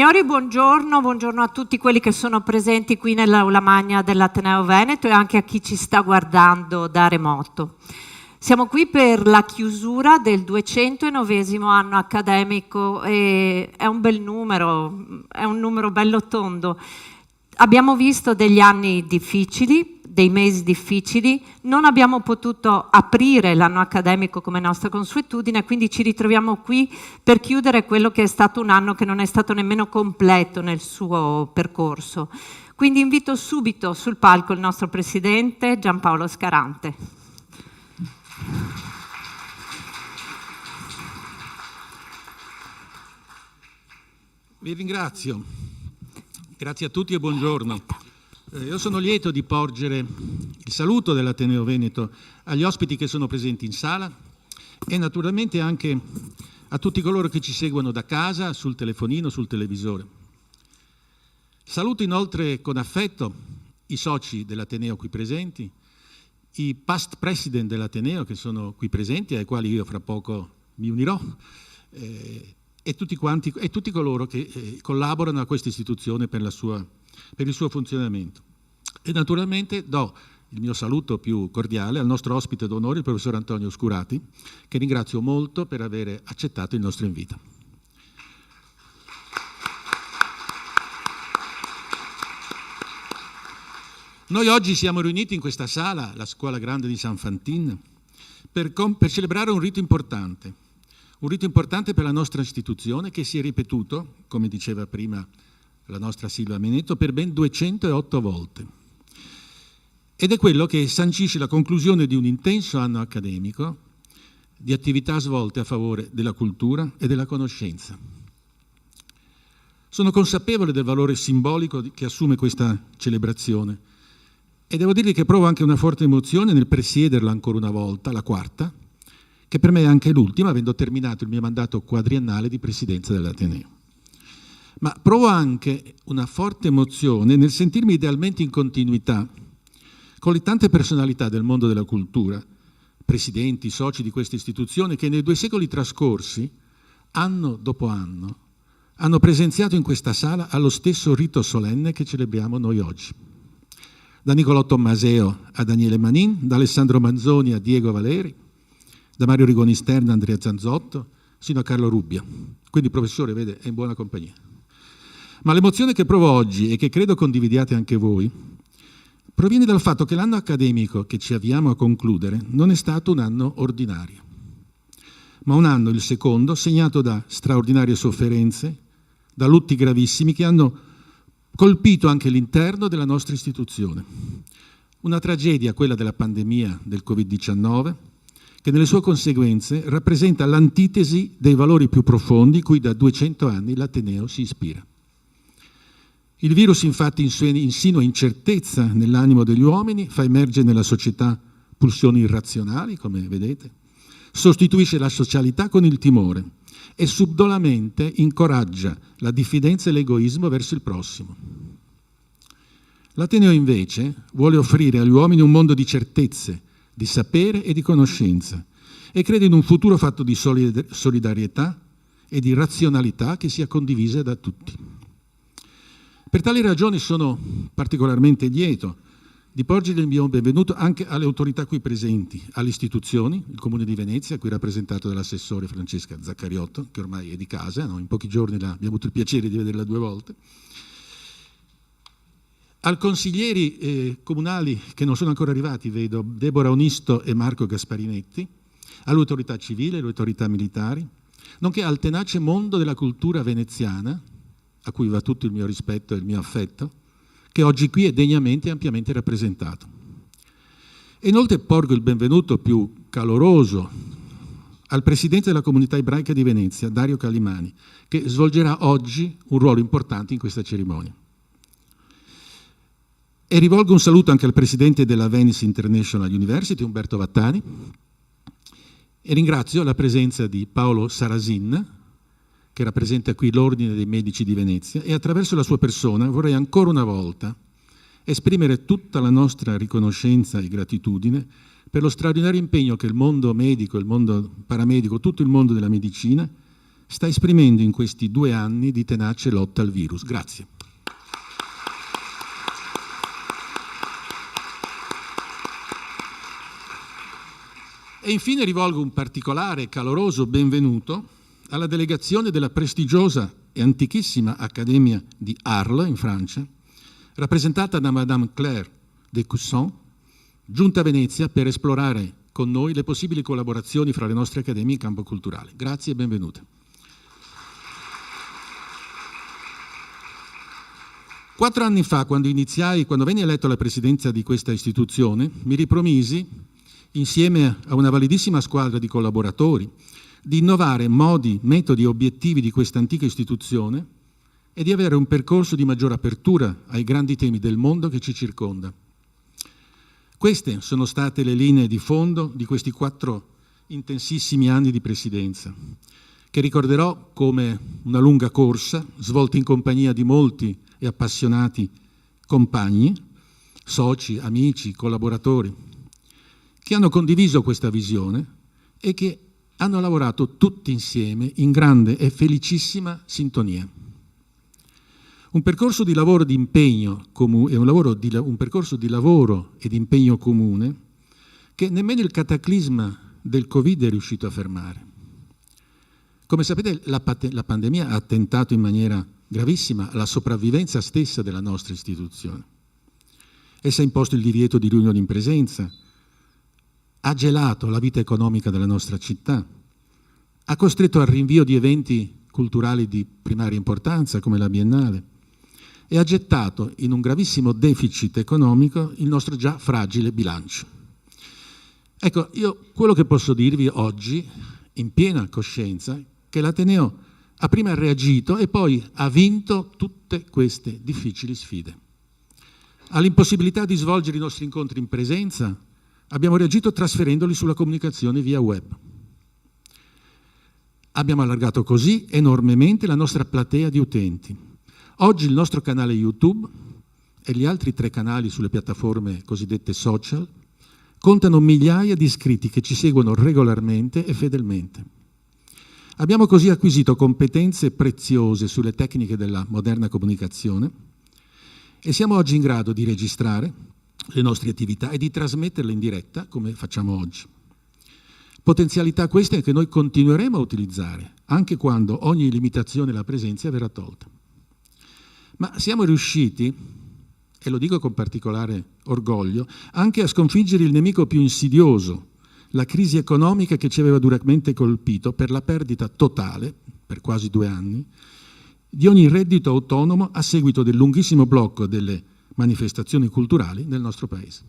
Signori, buongiorno, buongiorno a tutti quelli che sono presenti qui nell'Aula Magna dell'Ateneo Veneto e anche a chi ci sta guardando da remoto. Siamo qui per la chiusura del 209° anno accademico e è un bel numero, è un numero bello tondo. Abbiamo visto degli anni difficili, dei mesi difficili, non abbiamo potuto aprire l'anno accademico come nostra consuetudine, quindi ci ritroviamo qui per chiudere quello che è stato un anno che non è stato nemmeno completo nel suo percorso. Quindi invito subito sul palco il nostro presidente Giampaolo Scarante. Vi ringrazio. Grazie a tutti e buongiorno. Io sono lieto di porgere il saluto dell'Ateneo Veneto agli ospiti che sono presenti in sala e naturalmente anche a tutti coloro che ci seguono da casa, sul telefonino, sul televisore. Saluto inoltre con affetto i soci dell'Ateneo qui presenti, i past president dell'Ateneo che sono qui presenti, ai quali io fra poco mi unirò, e tutti coloro che collaborano a questa istituzione per il suo funzionamento. E naturalmente do il mio saluto più cordiale al nostro ospite d'onore, il professor Antonio Scurati, che ringrazio molto per aver accettato il nostro invito. Noi oggi siamo riuniti in questa sala, la Scuola Grande di San Fantin, per celebrare un rito importante per la nostra istituzione che si è ripetuto, come diceva prima la nostra Silvia Menetto, per ben 208 volte. Ed è quello che sancisce la conclusione di un intenso anno accademico di attività svolte a favore della cultura e della conoscenza. Sono consapevole del valore simbolico che assume questa celebrazione e devo dirvi che provo anche una forte emozione nel presiederla ancora una volta, la quarta, che per me è anche l'ultima, avendo terminato il mio mandato quadriennale di presidenza dell'Ateneo. Ma provo anche una forte emozione nel sentirmi idealmente in continuità con le tante personalità del mondo della cultura, presidenti, soci di questa istituzione, che nei 2 secoli trascorsi, anno dopo anno, hanno presenziato in questa sala allo stesso rito solenne che celebriamo noi oggi. Da Nicolò Tommaseo a Daniele Manin, da Alessandro Manzoni a Diego Valeri, da Mario Rigoni Stern a Andrea Zanzotto, sino a Carlo Rubbia. Quindi, professore, vede, è in buona compagnia. Ma l'emozione che provo oggi e che credo condividiate anche voi proviene dal fatto che l'anno accademico che ci avviamo a concludere non è stato un anno ordinario, ma un anno, il secondo, segnato da straordinarie sofferenze, da lutti gravissimi che hanno colpito anche l'interno della nostra istituzione. Una tragedia, quella della pandemia del Covid-19, che nelle sue conseguenze rappresenta l'antitesi dei valori più profondi cui da 200 anni l'Ateneo si ispira. Il virus infatti insinua incertezza nell'animo degli uomini, fa emergere nella società pulsioni irrazionali, come vedete, sostituisce la socialità con il timore e subdolamente incoraggia la diffidenza e l'egoismo verso il prossimo. L'Ateneo invece vuole offrire agli uomini un mondo di certezze, di sapere e di conoscenza e crede in un futuro fatto di solidarietà e di razionalità che sia condivisa da tutti. Per tali ragioni sono particolarmente lieto di porgere il mio benvenuto anche alle autorità qui presenti, alle istituzioni, il Comune di Venezia, qui rappresentato dall'assessore Francesca Zaccariotto, che ormai è di casa, no? In pochi giorni abbiamo avuto il piacere di vederla 2 volte, ai consiglieri comunali che non sono ancora arrivati, vedo Deborah Onisto e Marco Gasparinetti, all'autorità civile, alle autorità militari, nonché al tenace mondo della cultura veneziana, a cui va tutto il mio rispetto e il mio affetto, che oggi qui è degnamente e ampiamente rappresentato. E inoltre porgo il benvenuto più caloroso al Presidente della Comunità Ebraica di Venezia, Dario Calimani, che svolgerà oggi un ruolo importante in questa cerimonia. E rivolgo un saluto anche al Presidente della Venice International University, Umberto Vattani, e ringrazio la presenza di Paolo Sarasin, che rappresenta qui l'Ordine dei Medici di Venezia, e attraverso la sua persona vorrei ancora una volta esprimere tutta la nostra riconoscenza e gratitudine per lo straordinario impegno che il mondo medico, il mondo paramedico, tutto il mondo della medicina sta esprimendo in questi 2 anni di tenace lotta al virus. Grazie. E infine rivolgo un particolare e caloroso benvenuto alla delegazione della prestigiosa e antichissima Accademia di Arles in Francia, rappresentata da Madame Claire de Cusson, giunta a Venezia per esplorare con noi le possibili collaborazioni fra le nostre accademie in campo culturale. Grazie e benvenute. 4 anni fa, quando venni eletto alla presidenza di questa istituzione, mi ripromisi, insieme a una validissima squadra di collaboratori, di innovare modi, metodi e obiettivi di questa antica istituzione e di avere un percorso di maggiore apertura ai grandi temi del mondo che ci circonda. Queste sono state le linee di fondo di questi 4 intensissimi anni di presidenza, che ricorderò come una lunga corsa svolta in compagnia di molti e appassionati compagni, soci, amici, collaboratori, che hanno condiviso questa visione e che hanno lavorato tutti insieme in grande e felicissima sintonia. Un percorso di lavoro di impegno comune, un percorso di lavoro e di impegno comune che nemmeno il cataclisma del Covid è riuscito a fermare. Come sapete, la pandemia ha attentato in maniera gravissima alla sopravvivenza stessa della nostra istituzione. Essa ha imposto il divieto di riunioni in presenza, ha gelato la vita economica della nostra città, ha costretto al rinvio di eventi culturali di primaria importanza come la Biennale e ha gettato in un gravissimo deficit economico il nostro già fragile bilancio. Ecco, io quello che posso dirvi oggi, in piena coscienza, è che l'Ateneo ha prima reagito e poi ha vinto tutte queste difficili sfide. All'impossibilità di svolgere i nostri incontri in presenza, abbiamo reagito trasferendoli sulla comunicazione via web. Abbiamo allargato così enormemente la nostra platea di utenti. Oggi il nostro canale YouTube e gli altri 3 canali sulle piattaforme cosiddette social contano migliaia di iscritti che ci seguono regolarmente e fedelmente. Abbiamo così acquisito competenze preziose sulle tecniche della moderna comunicazione e siamo oggi in grado di registrare le nostre attività e di trasmetterle in diretta come facciamo oggi. Potenzialità queste che noi continueremo a utilizzare anche quando ogni limitazione alla presenza verrà tolta. Ma siamo riusciti, e lo dico con particolare orgoglio, anche a sconfiggere il nemico più insidioso, la crisi economica che ci aveva duramente colpito per la perdita totale, per quasi 2 anni, di ogni reddito autonomo a seguito del lunghissimo blocco delle manifestazioni culturali nel nostro Paese.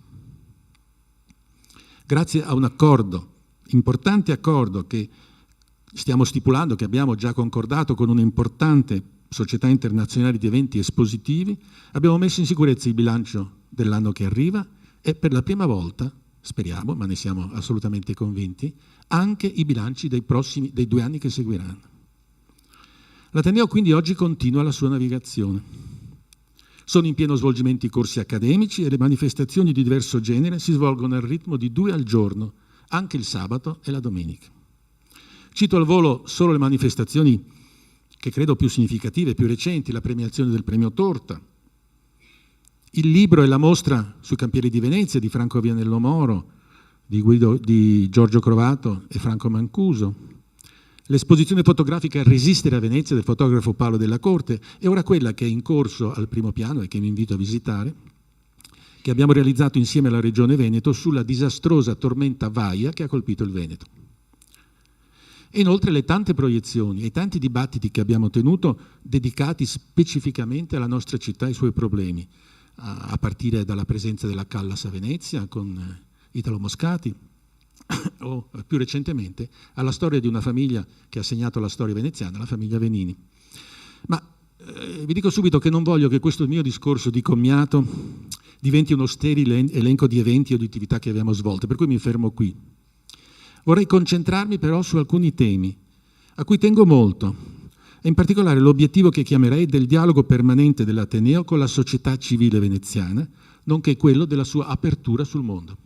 Grazie a un importante accordo che stiamo stipulando, che abbiamo già concordato con un'importante società internazionali di eventi espositivi, abbiamo messo in sicurezza il bilancio dell'anno che arriva e per la prima volta, speriamo, ma ne siamo assolutamente convinti, anche i bilanci dei 2 anni che seguiranno. L'Ateneo quindi oggi continua la sua navigazione. Sono in pieno svolgimento i corsi accademici e le manifestazioni di diverso genere si svolgono al ritmo di 2 al giorno, anche il sabato e la domenica. Cito al volo solo le manifestazioni che credo più significative, più recenti, la premiazione del premio Torta, il libro e la mostra sui Campieri di Venezia di Franco Vianello Moro, di Giorgio Crovato e Franco Mancuso, l'esposizione fotografica Resistere a Venezia del fotografo Paolo Della Corte e ora quella che è in corso al primo piano e che vi invito a visitare, che abbiamo realizzato insieme alla Regione Veneto sulla disastrosa tormenta Vaia che ha colpito il Veneto. E inoltre le tante proiezioni e i tanti dibattiti che abbiamo tenuto dedicati specificamente alla nostra città e ai suoi problemi, a partire dalla presenza della Callas a Venezia con Italo Moscati o più recentemente alla storia di una famiglia che ha segnato la storia veneziana, la famiglia Venini. Ma vi dico subito che non voglio che questo mio discorso di commiato diventi uno sterile elenco di eventi o di attività che abbiamo svolte, per cui mi fermo qui. Vorrei concentrarmi però su alcuni temi a cui tengo molto, e in particolare l'obiettivo che chiamerei del dialogo permanente dell'Ateneo con la società civile veneziana, nonché quello della sua apertura sul mondo.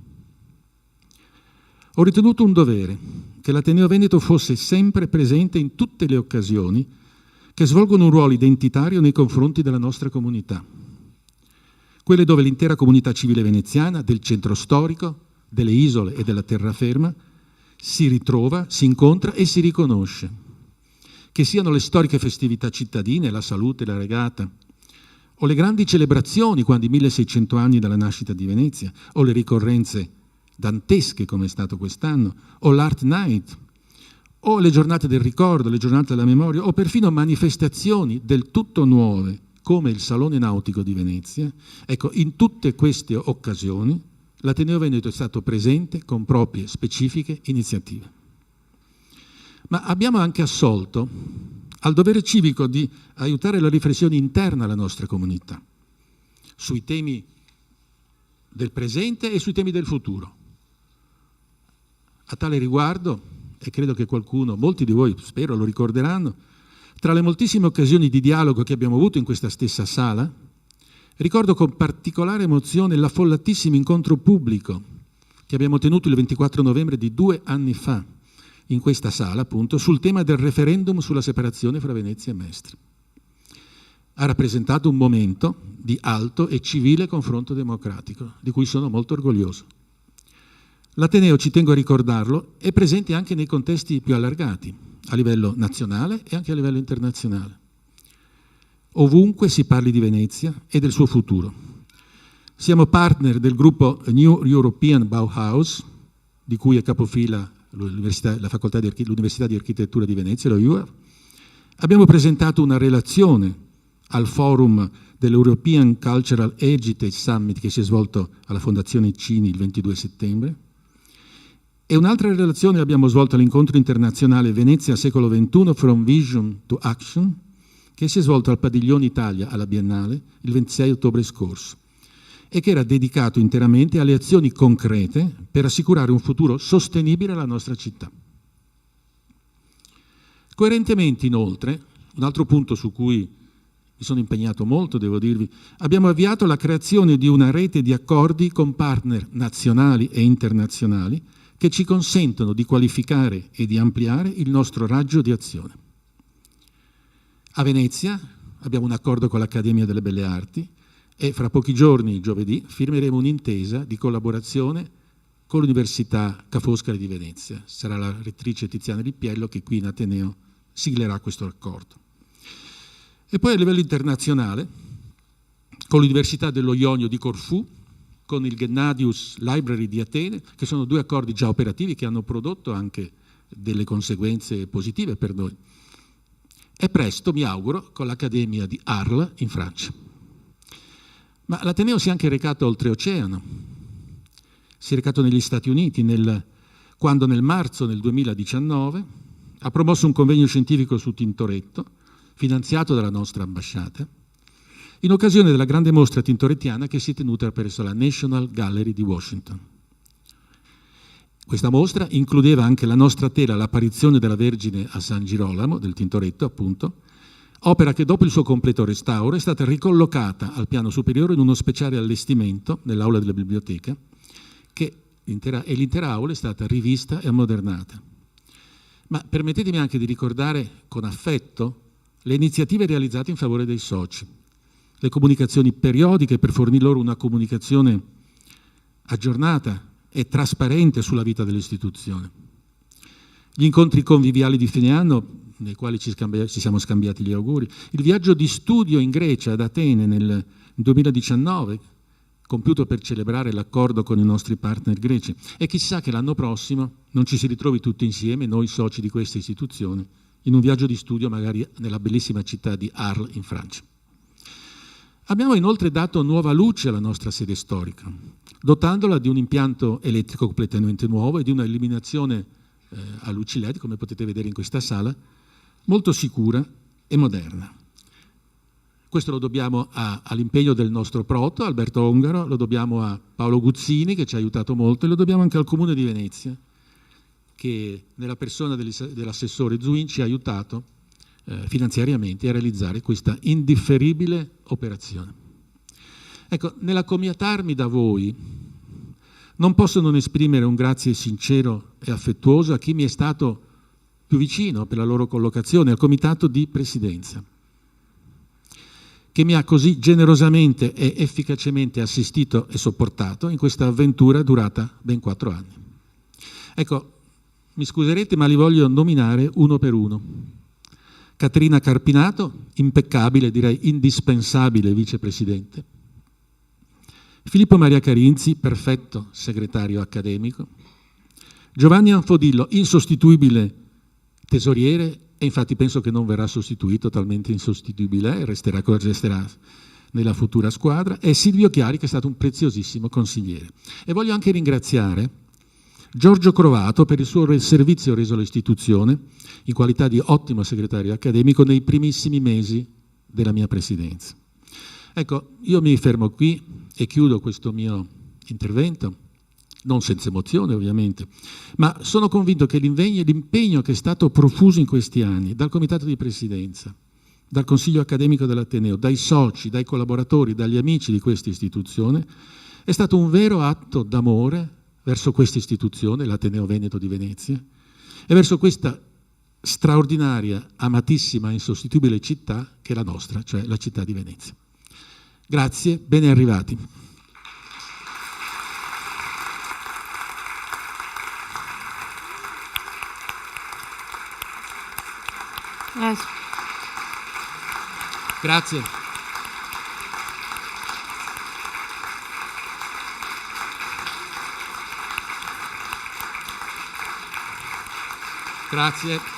Ho ritenuto un dovere che l'Ateneo Veneto fosse sempre presente in tutte le occasioni che svolgono un ruolo identitario nei confronti della nostra comunità, quelle dove l'intera comunità civile veneziana, del centro storico, delle isole e della terraferma, si ritrova, si incontra e si riconosce. Che siano le storiche festività cittadine, la salute, la regata, o le grandi celebrazioni, quando i 1600 anni dalla nascita di Venezia, o le ricorrenze dantesche come è stato quest'anno, o l'Art Night, o le giornate del ricordo, le giornate della memoria, o perfino manifestazioni del tutto nuove come il Salone Nautico di Venezia. Ecco, in tutte queste occasioni l'Ateneo Veneto è stato presente con proprie specifiche iniziative. Ma abbiamo anche assolto al dovere civico di aiutare la riflessione interna alla nostra comunità sui temi del presente e sui temi del futuro. A tale riguardo, e credo che molti di voi spero lo ricorderanno, tra le moltissime occasioni di dialogo che abbiamo avuto in questa stessa sala, ricordo con particolare emozione l'affollatissimo incontro pubblico che abbiamo tenuto il 24 novembre di 2 anni fa in questa sala, appunto, sul tema del referendum sulla separazione fra Venezia e Mestre. Ha rappresentato un momento di alto e civile confronto democratico, di cui sono molto orgoglioso. L'Ateneo, ci tengo a ricordarlo, è presente anche nei contesti più allargati, a livello nazionale e anche a livello internazionale. Ovunque si parli di Venezia e del suo futuro. Siamo partner del gruppo New European Bauhaus, di cui è capofila l'Università di Architettura di Venezia, lo UAV. Abbiamo presentato una relazione al forum dell'European Cultural Heritage Summit che si è svolto alla Fondazione Cini il 22 settembre. E un'altra relazione abbiamo svolto all'incontro internazionale Venezia secolo XXI From Vision to Action, che si è svolto al Padiglione Italia alla Biennale il 26 ottobre scorso e che era dedicato interamente alle azioni concrete per assicurare un futuro sostenibile alla nostra città. Coerentemente, inoltre, un altro punto su cui mi sono impegnato molto, devo dirvi, abbiamo avviato la creazione di una rete di accordi con partner nazionali e internazionali che ci consentono di qualificare e di ampliare il nostro raggio di azione. A Venezia abbiamo un accordo con l'Accademia delle Belle Arti e fra pochi giorni, giovedì, firmeremo un'intesa di collaborazione con l'Università Ca' Foscari di Venezia. Sarà la rettrice Tiziana Rippiello che qui in Ateneo siglerà questo accordo. E poi a livello internazionale, con l'Università dello Ionio di Corfù, con il Gennadius Library di Atene, che sono 2 accordi già operativi che hanno prodotto anche delle conseguenze positive per noi. E presto, mi auguro, con l'Accademia di Arles in Francia. Ma l'Ateneo si è anche recato oltreoceano. Si è recato negli Stati Uniti, quando nel marzo del 2019 ha promosso un convegno scientifico su Tintoretto, finanziato dalla nostra ambasciata, in occasione della grande mostra tintorettiana che si è tenuta presso la National Gallery di Washington. Questa mostra includeva anche la nostra tela L'apparizione della Vergine a San Girolamo, del Tintoretto appunto, opera che dopo il suo completo restauro è stata ricollocata al piano superiore in uno speciale allestimento nell'aula della biblioteca e l'intera aula è stata rivista e ammodernata. Ma permettetemi anche di ricordare con affetto le iniziative realizzate in favore dei soci, le comunicazioni periodiche per fornire loro una comunicazione aggiornata e trasparente sulla vita dell'istituzione, gli incontri conviviali di fine anno nei quali ci siamo scambiati gli auguri, il viaggio di studio in Grecia, ad Atene nel 2019, compiuto per celebrare l'accordo con i nostri partner greci, e chissà che l'anno prossimo non ci si ritrovi tutti insieme, noi soci di questa istituzione, in un viaggio di studio magari nella bellissima città di Arles in Francia. Abbiamo inoltre dato nuova luce alla nostra sede storica, dotandola di un impianto elettrico completamente nuovo e di una illuminazione a luci LED, come potete vedere in questa sala, molto sicura e moderna. Questo lo dobbiamo all'impegno del nostro proto, Alberto Ongaro, lo dobbiamo a Paolo Guzzini, che ci ha aiutato molto, e lo dobbiamo anche al Comune di Venezia, che nella persona dell'assessore Zuin ci ha aiutato finanziariamente a realizzare questa indifferibile operazione. Ecco, nell'accomiatarmi da voi, Non posso non esprimere un grazie sincero e affettuoso a chi mi è stato più vicino per la loro collocazione, al comitato di presidenza, che mi ha così generosamente e efficacemente assistito e sopportato in questa avventura durata ben 4 anni. Ecco, mi scuserete, ma li voglio nominare uno per uno. Caterina Carpinato, impeccabile, direi indispensabile vicepresidente. Filippo Maria Carinzi, perfetto segretario accademico. Giovanni Anfodillo, insostituibile tesoriere, e infatti penso che non verrà sostituito, talmente insostituibile, resterà nella futura squadra, e Silvio Chiari, che è stato un preziosissimo consigliere. E voglio anche ringraziare Giorgio Crovato per il suo servizio reso all'istituzione in qualità di ottimo segretario accademico nei primissimi mesi della mia presidenza. Ecco, io mi fermo qui e chiudo questo mio intervento, non senza emozione ovviamente, ma sono convinto che l'impegno che è stato profuso in questi anni dal Comitato di Presidenza, dal Consiglio Accademico dell'Ateneo, dai soci, dai collaboratori, dagli amici di questa istituzione, è stato un vero atto d'amore verso questa istituzione, l'Ateneo Veneto di Venezia, e verso questa straordinaria, amatissima e insostituibile città che è la nostra, cioè la città di Venezia. Grazie, bene arrivati. Grazie. Grazie.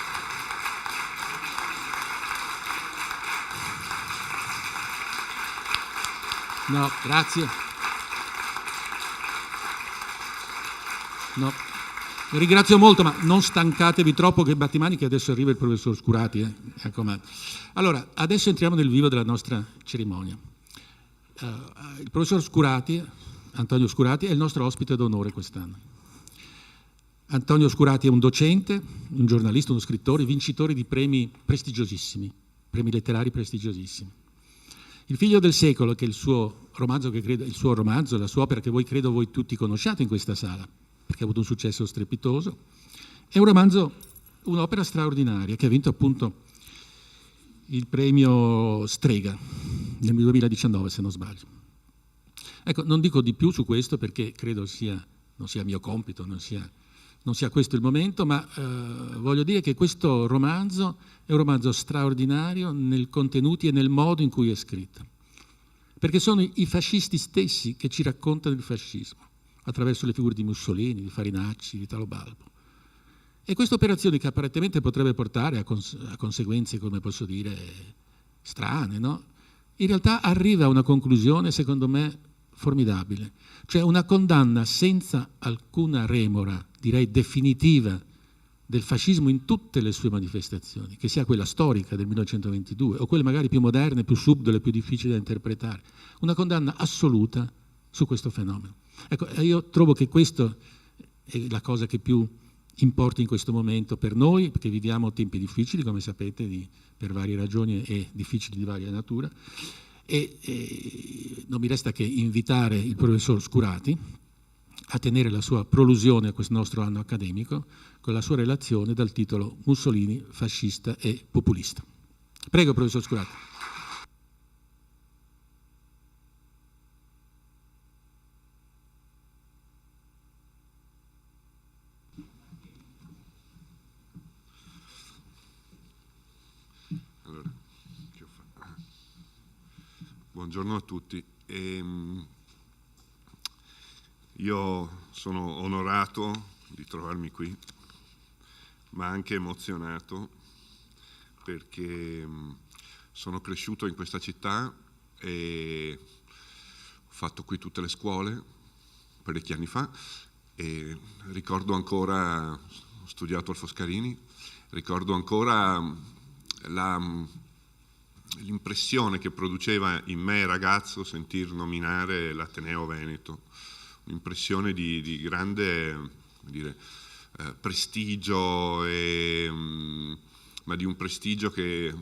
No, grazie. No. Vi ringrazio molto, ma non stancatevi troppo che battimani che adesso arriva il professor Scurati. Allora, adesso entriamo nel vivo della nostra cerimonia. Il professor Scurati, Antonio Scurati, è il nostro ospite d'onore quest'anno. Antonio Scurati è un docente, un giornalista, uno scrittore, vincitore di premi prestigiosissimi, premi letterari prestigiosissimi. Il figlio del secolo, che è il suo romanzo, la sua opera che credo voi tutti conosciate in questa sala, perché ha avuto un successo strepitoso, è un romanzo, un'opera straordinaria che ha vinto appunto il premio Strega nel 2019, se non sbaglio. Ecco, non dico di più su questo perché credo non sia mio compito, non sia questo il momento, ma voglio dire che questo romanzo è un romanzo straordinario nei contenuti e nel modo in cui è scritto, perché sono i fascisti stessi che ci raccontano il fascismo, attraverso le figure di Mussolini, di Farinacci, di Italo Balbo. E questa operazione che apparentemente potrebbe portare a conseguenze, come posso dire, strane, no? In realtà arriva a una conclusione, secondo me, formidabile, cioè una condanna senza alcuna remora, direi definitiva, del fascismo in tutte le sue manifestazioni, che sia quella storica del 1922 o quelle magari più moderne, più subdole, più difficili da interpretare. Una condanna assoluta su questo fenomeno. Ecco, io trovo che questo è la cosa che più importa in questo momento per noi, perché viviamo tempi difficili, come sapete, per varie ragioni e difficili di varia natura, e non mi resta che invitare il professor Scurati a tenere la sua prolusione a questo nostro anno accademico con la sua relazione dal titolo Mussolini, fascista e populista. Prego, professor Scurati. Allora, buongiorno a tutti. Io sono onorato di trovarmi qui, ma anche emozionato perché sono cresciuto in questa città e ho fatto qui tutte le scuole parecchi anni fa e ricordo ancora, ho studiato al Foscarini, ricordo ancora l'impressione che produceva in me ragazzo sentir nominare l'Ateneo Veneto. Un'impressione di grande prestigio, ma di un prestigio che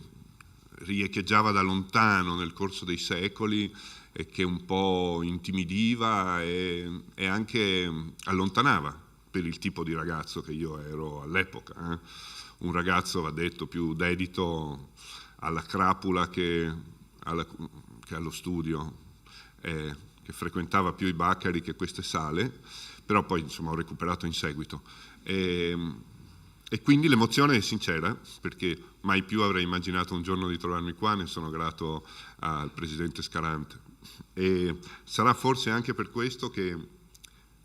riecheggiava da lontano nel corso dei secoli e che un po' intimidiva e anche allontanava per il tipo di ragazzo che io ero all'epoca. Un ragazzo, va detto, più dedito alla crapula che allo studio, che frequentava più i baccari che queste sale, però poi insomma ho recuperato in seguito. E quindi l'emozione è sincera, perché mai più avrei immaginato un giorno di trovarmi qua, ne sono grato al presidente Scarante. E sarà forse anche per questo che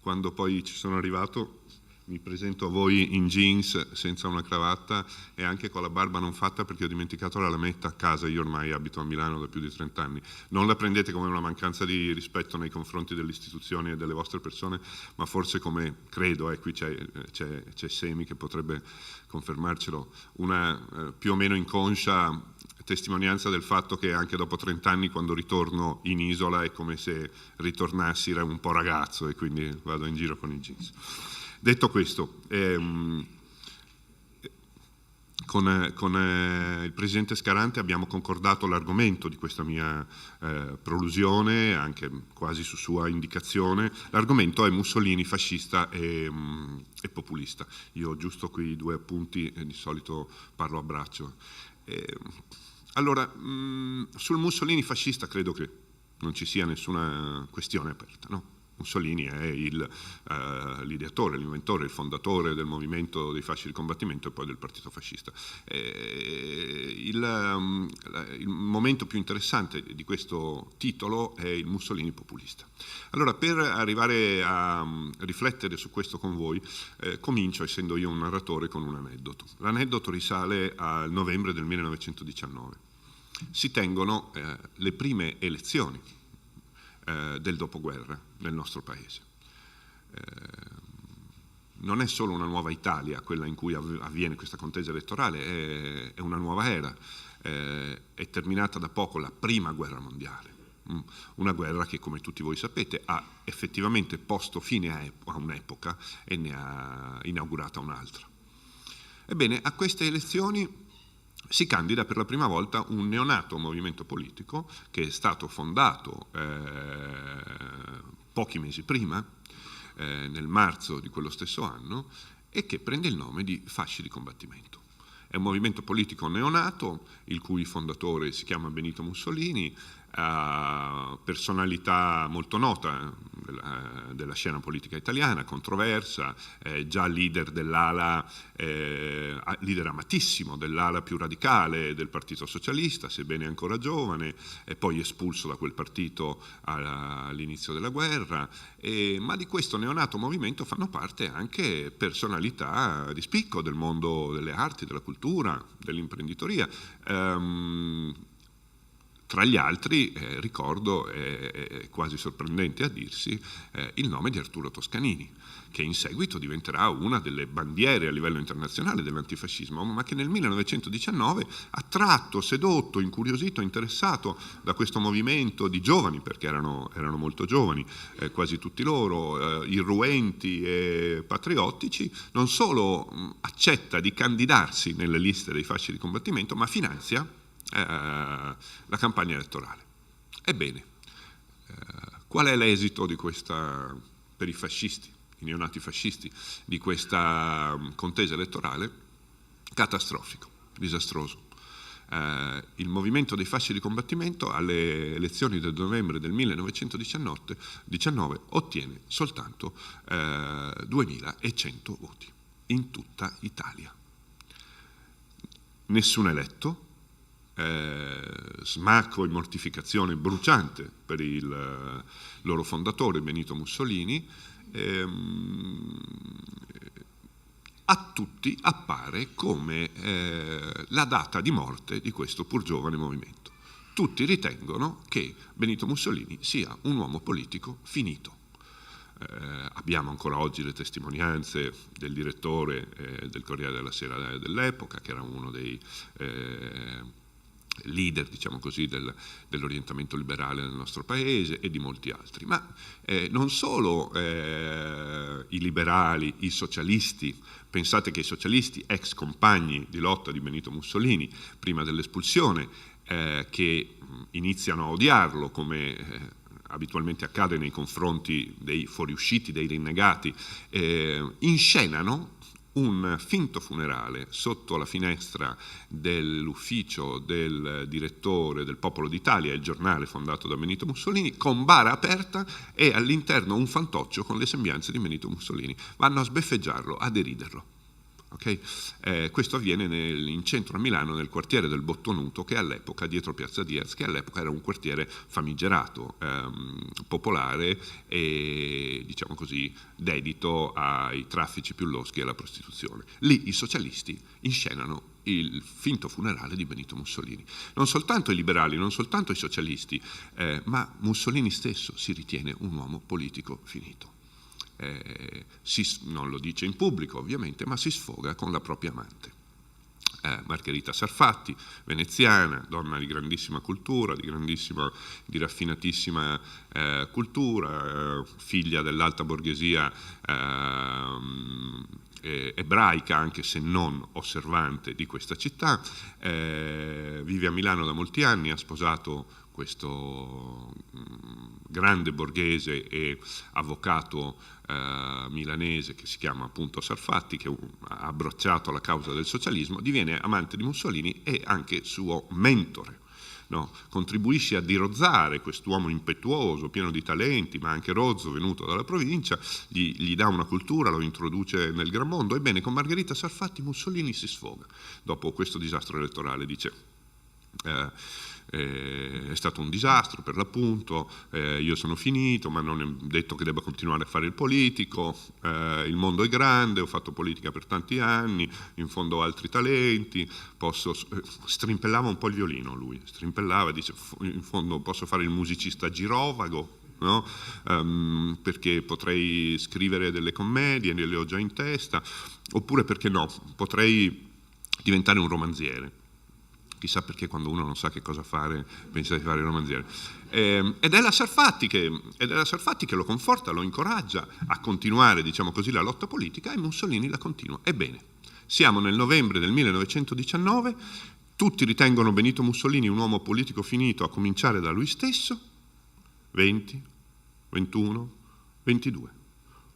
quando poi ci sono arrivato mi presento a voi in jeans, senza una cravatta e anche con la barba non fatta, perché ho dimenticato la lametta a casa. Io ormai abito a Milano da più di 30 anni. Non la prendete come una mancanza di rispetto nei confronti delle istituzioni e delle vostre persone, ma forse come, credo, qui c'è Semi che potrebbe confermarcelo, una più o meno inconscia testimonianza del fatto che anche dopo 30 anni, quando ritorno in isola, è come se ritornassi un po' ragazzo e quindi vado in giro con i jeans. Detto questo, con il presidente Scarante abbiamo concordato l'argomento di questa mia prolusione, anche quasi su sua indicazione. L'argomento è Mussolini fascista e populista. Io ho giusto qui 2 appunti e di solito parlo a braccio. Allora, sul Mussolini fascista credo che non ci sia nessuna questione aperta, no? Mussolini è l'ideatore, l'inventore, il fondatore del movimento dei fasci di combattimento e poi del partito fascista. Il momento più interessante di questo titolo è il Mussolini populista. Allora, per arrivare a riflettere su questo con voi, comincio, essendo io un narratore, con un aneddoto. L'aneddoto risale al novembre del 1919. Si tengono le prime elezioni del dopoguerra nel nostro paese. Non è solo una nuova Italia quella in cui avviene questa contesa elettorale, è una nuova era. È terminata da poco la prima guerra mondiale, una guerra che, come tutti voi sapete, ha effettivamente posto fine a un'epoca e ne ha inaugurata un'altra. Ebbene, a queste elezioni si candida per la prima volta un neonato movimento politico che è stato fondato pochi mesi prima, nel marzo di quello stesso anno, e che prende il nome di Fasci di Combattimento. È un movimento politico neonato, il cui fondatore si chiama Benito Mussolini, personalità molto nota della scena politica italiana, controversa, già leader dell'ala, leader amatissimo dell'ala più radicale del Partito Socialista, sebbene ancora giovane, e poi espulso da quel partito all'inizio della guerra. Ma di questo neonato movimento fanno parte anche personalità di spicco del mondo delle arti, della cultura, dell'imprenditoria. Tra gli altri ricordo, è quasi sorprendente a dirsi, il nome di Arturo Toscanini, che in seguito diventerà una delle bandiere a livello internazionale dell'antifascismo, ma che nel 1919, attratto, sedotto, incuriosito, interessato da questo movimento di giovani, perché erano molto giovani, quasi tutti loro, irruenti e patriottici, non solo accetta di candidarsi nelle liste dei fasci di combattimento, ma finanzia la campagna elettorale. Ebbene, qual è l'esito di questa, per i fascisti, i neonati fascisti, di questa contesa elettorale? Catastrofico, disastroso. Il movimento dei fasci di combattimento alle elezioni del novembre del 1919 ottiene soltanto 2100 voti in tutta Italia. Nessun eletto, smacco e mortificazione bruciante per il loro fondatore Benito Mussolini. A tutti appare come la data di morte di questo pur giovane movimento. Tutti ritengono che Benito Mussolini sia un uomo politico finito. Abbiamo ancora oggi le testimonianze del direttore del Corriere della Sera dell'epoca, che era uno dei leader, diciamo così, dell'orientamento liberale nel nostro paese, e di molti altri. Ma non solo i liberali, i socialisti. Pensate che i socialisti, ex compagni di lotta di Benito Mussolini, prima dell'espulsione, che iniziano a odiarlo come abitualmente accade nei confronti dei fuoriusciti, dei rinnegati, inscenano un finto funerale sotto la finestra dell'ufficio del direttore del Popolo d'Italia, il giornale fondato da Benito Mussolini, con bara aperta e all'interno un fantoccio con le sembianze di Benito Mussolini. Vanno a sbeffeggiarlo, a deriderlo. Okay? Questo avviene in centro a Milano, nel quartiere del Bottonuto, che all'epoca, dietro Piazza Diaz, che all'epoca era un quartiere famigerato, popolare e, diciamo così, dedito ai traffici più loschi e alla prostituzione. Lì i socialisti inscenano il finto funerale di Benito Mussolini. Non soltanto i liberali, non soltanto i socialisti, ma Mussolini stesso si ritiene un uomo politico finito. Non lo dice in pubblico ovviamente, ma si sfoga con la propria amante. Margherita Sarfatti, veneziana, donna di grandissima cultura, di raffinatissima cultura, figlia dell'alta borghesia ebraica, anche se non osservante di questa città, vive a Milano da molti anni, ha sposato questo grande borghese e avvocato milanese che si chiama appunto Sarfatti, che ha abbracciato la causa del socialismo, diviene amante di Mussolini e anche suo mentore. No? Contribuisce a dirozzare quest'uomo impetuoso, pieno di talenti, ma anche rozzo, venuto dalla provincia, gli dà una cultura, lo introduce nel gran mondo. Ebbene, con Margherita Sarfatti Mussolini si sfoga. Dopo questo disastro elettorale dice: è stato un disastro per l'appunto, io sono finito, ma non è detto che debba continuare a fare il politico, il mondo è grande, ho fatto politica per tanti anni, in fondo ho altri talenti, strimpellava un po' il violino lui, strimpellava, dice in fondo posso fare il musicista girovago, no? Perché potrei scrivere delle commedie, le ho già in testa, oppure perché no, potrei diventare un romanziere. Chissà perché quando uno non sa che cosa fare pensa di fare il romanziere. Ed è la Sarfatti che lo conforta, lo incoraggia a continuare, diciamo così, la lotta politica, e Mussolini la continua. Ebbene, siamo nel novembre del 1919, tutti ritengono Benito Mussolini un uomo politico finito, a cominciare da lui stesso. 20, 21, 22.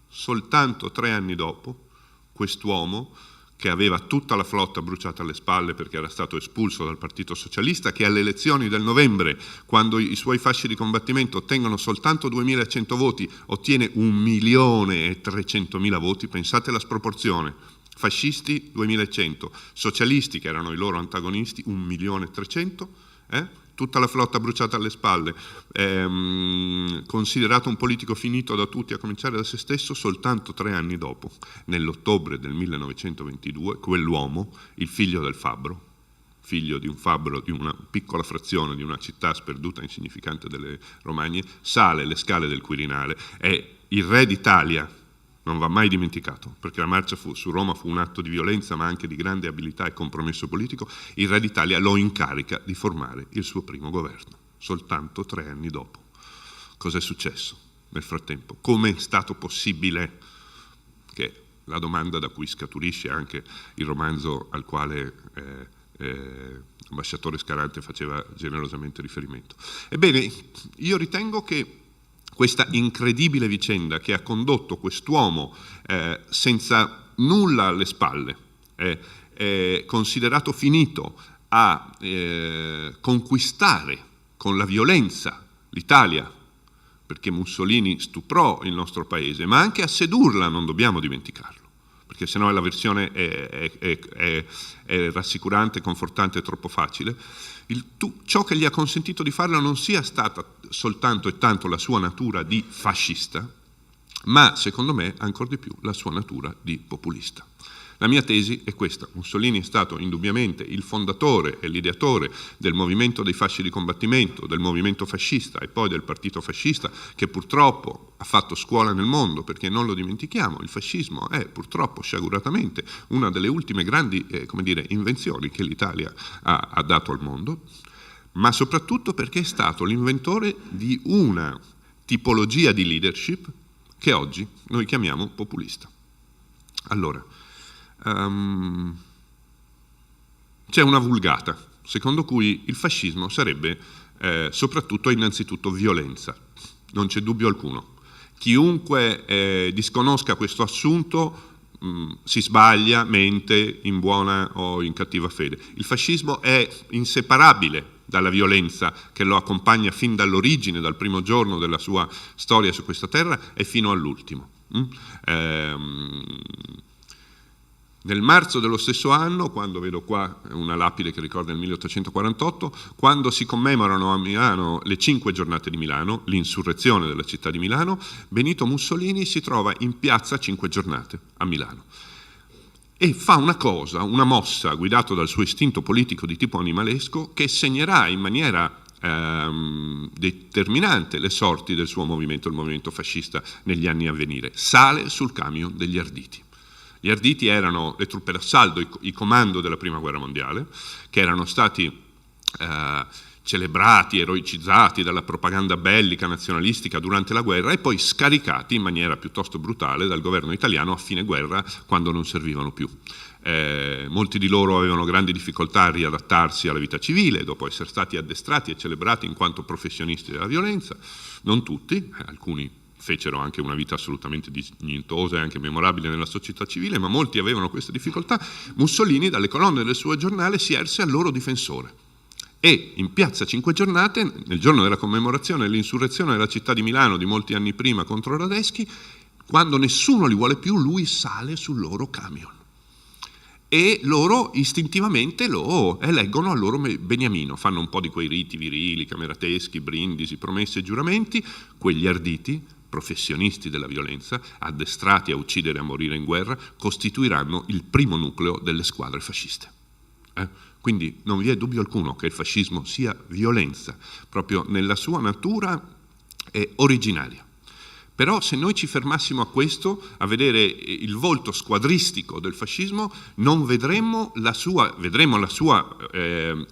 Soltanto 3 anni dopo, quest'uomo, che aveva tutta la flotta bruciata alle spalle perché era stato espulso dal Partito Socialista, che alle elezioni del novembre, quando i suoi fasci di combattimento ottengono soltanto 2.100 voti, ottiene 1.300.000 voti, pensate alla sproporzione, fascisti 2.100, socialisti, che erano i loro antagonisti, 1.300.000, tutta la flotta bruciata alle spalle, considerato un politico finito da tutti, a cominciare da se stesso. Soltanto 3 anni dopo, nell'ottobre del 1922, quell'uomo, il figlio del fabbro, figlio di un fabbro di una piccola frazione di una città sperduta insignificante delle Romagne, sale le scale del Quirinale, e il re d'Italia non va mai dimenticato, perché la marcia su Roma fu un atto di violenza ma anche di grande abilità e compromesso politico. Il re d'Italia lo incarica di formare il suo primo governo, soltanto 3 anni dopo. Cos'è successo nel frattempo? Come è stato possibile, che è la domanda da cui scaturisce anche il romanzo al quale l'ambasciatore Scarante faceva generosamente riferimento. Ebbene, io ritengo che questa incredibile vicenda che ha condotto quest'uomo senza nulla alle spalle, considerato finito, a conquistare con la violenza l'Italia, perché Mussolini stuprò il nostro paese, ma anche a sedurla, non dobbiamo dimenticarlo, perché sennò la versione è rassicurante, confortante e troppo facile. Ciò che gli ha consentito di farlo non sia stata soltanto e tanto la sua natura di fascista, ma secondo me ancor di più la sua natura di populista. La mia tesi è questa: Mussolini è stato indubbiamente il fondatore e l'ideatore del movimento dei fasci di combattimento, del movimento fascista e poi del partito fascista, che purtroppo ha fatto scuola nel mondo, perché non lo dimentichiamo, il fascismo è purtroppo sciaguratamente una delle ultime grandi invenzioni che l'Italia ha dato al mondo, ma soprattutto perché è stato l'inventore di una tipologia di leadership che oggi noi chiamiamo populista. Allora, c'è una vulgata secondo cui il fascismo sarebbe soprattutto e innanzitutto violenza. non c'è dubbio alcuno. Chiunque disconosca questo assunto si sbaglia, mente in buona o in cattiva fede. Il fascismo è inseparabile dalla violenza che lo accompagna fin dall'origine, dal primo giorno della sua storia su questa terra e fino all'ultimo. Nel marzo dello stesso anno, quando vedo qua una lapide che ricorda il 1848, quando si commemorano a Milano le 5 giornate di Milano, l'insurrezione della città di Milano, Benito Mussolini si trova in piazza 5 giornate a Milano e fa una mossa guidato dal suo istinto politico di tipo animalesco che segnerà in maniera determinante le sorti del suo movimento, il movimento fascista negli anni a venire. Sale sul camion degli Arditi. Gli Arditi erano le truppe d'assalto, i comando della Prima Guerra Mondiale, che erano stati celebrati, eroicizzati dalla propaganda bellica, nazionalistica durante la guerra e poi scaricati in maniera piuttosto brutale dal governo italiano a fine guerra quando non servivano più. Molti di loro avevano grandi difficoltà a riadattarsi alla vita civile dopo essere stati addestrati e celebrati in quanto professionisti della violenza, non tutti, alcuni fecero anche una vita assolutamente dignitosa e anche memorabile nella società civile, ma molti avevano queste difficoltà. Mussolini dalle colonne del suo giornale si erse al loro difensore e in piazza 5 giornate, nel giorno della commemorazione dell'insurrezione della città di Milano di molti anni prima contro Radetzky, quando nessuno li vuole più, lui sale sul loro camion e loro istintivamente lo eleggono al loro beniamino, fanno un po' di quei riti virili, camerateschi, brindisi, promesse e giuramenti. Quegli Arditi, professionisti della violenza, addestrati a uccidere e a morire in guerra, costituiranno il primo nucleo delle squadre fasciste. Quindi non vi è dubbio alcuno che il fascismo sia violenza, proprio nella sua natura originaria. Però se noi ci fermassimo a questo, a vedere il volto squadristico del fascismo, non vedremo la sua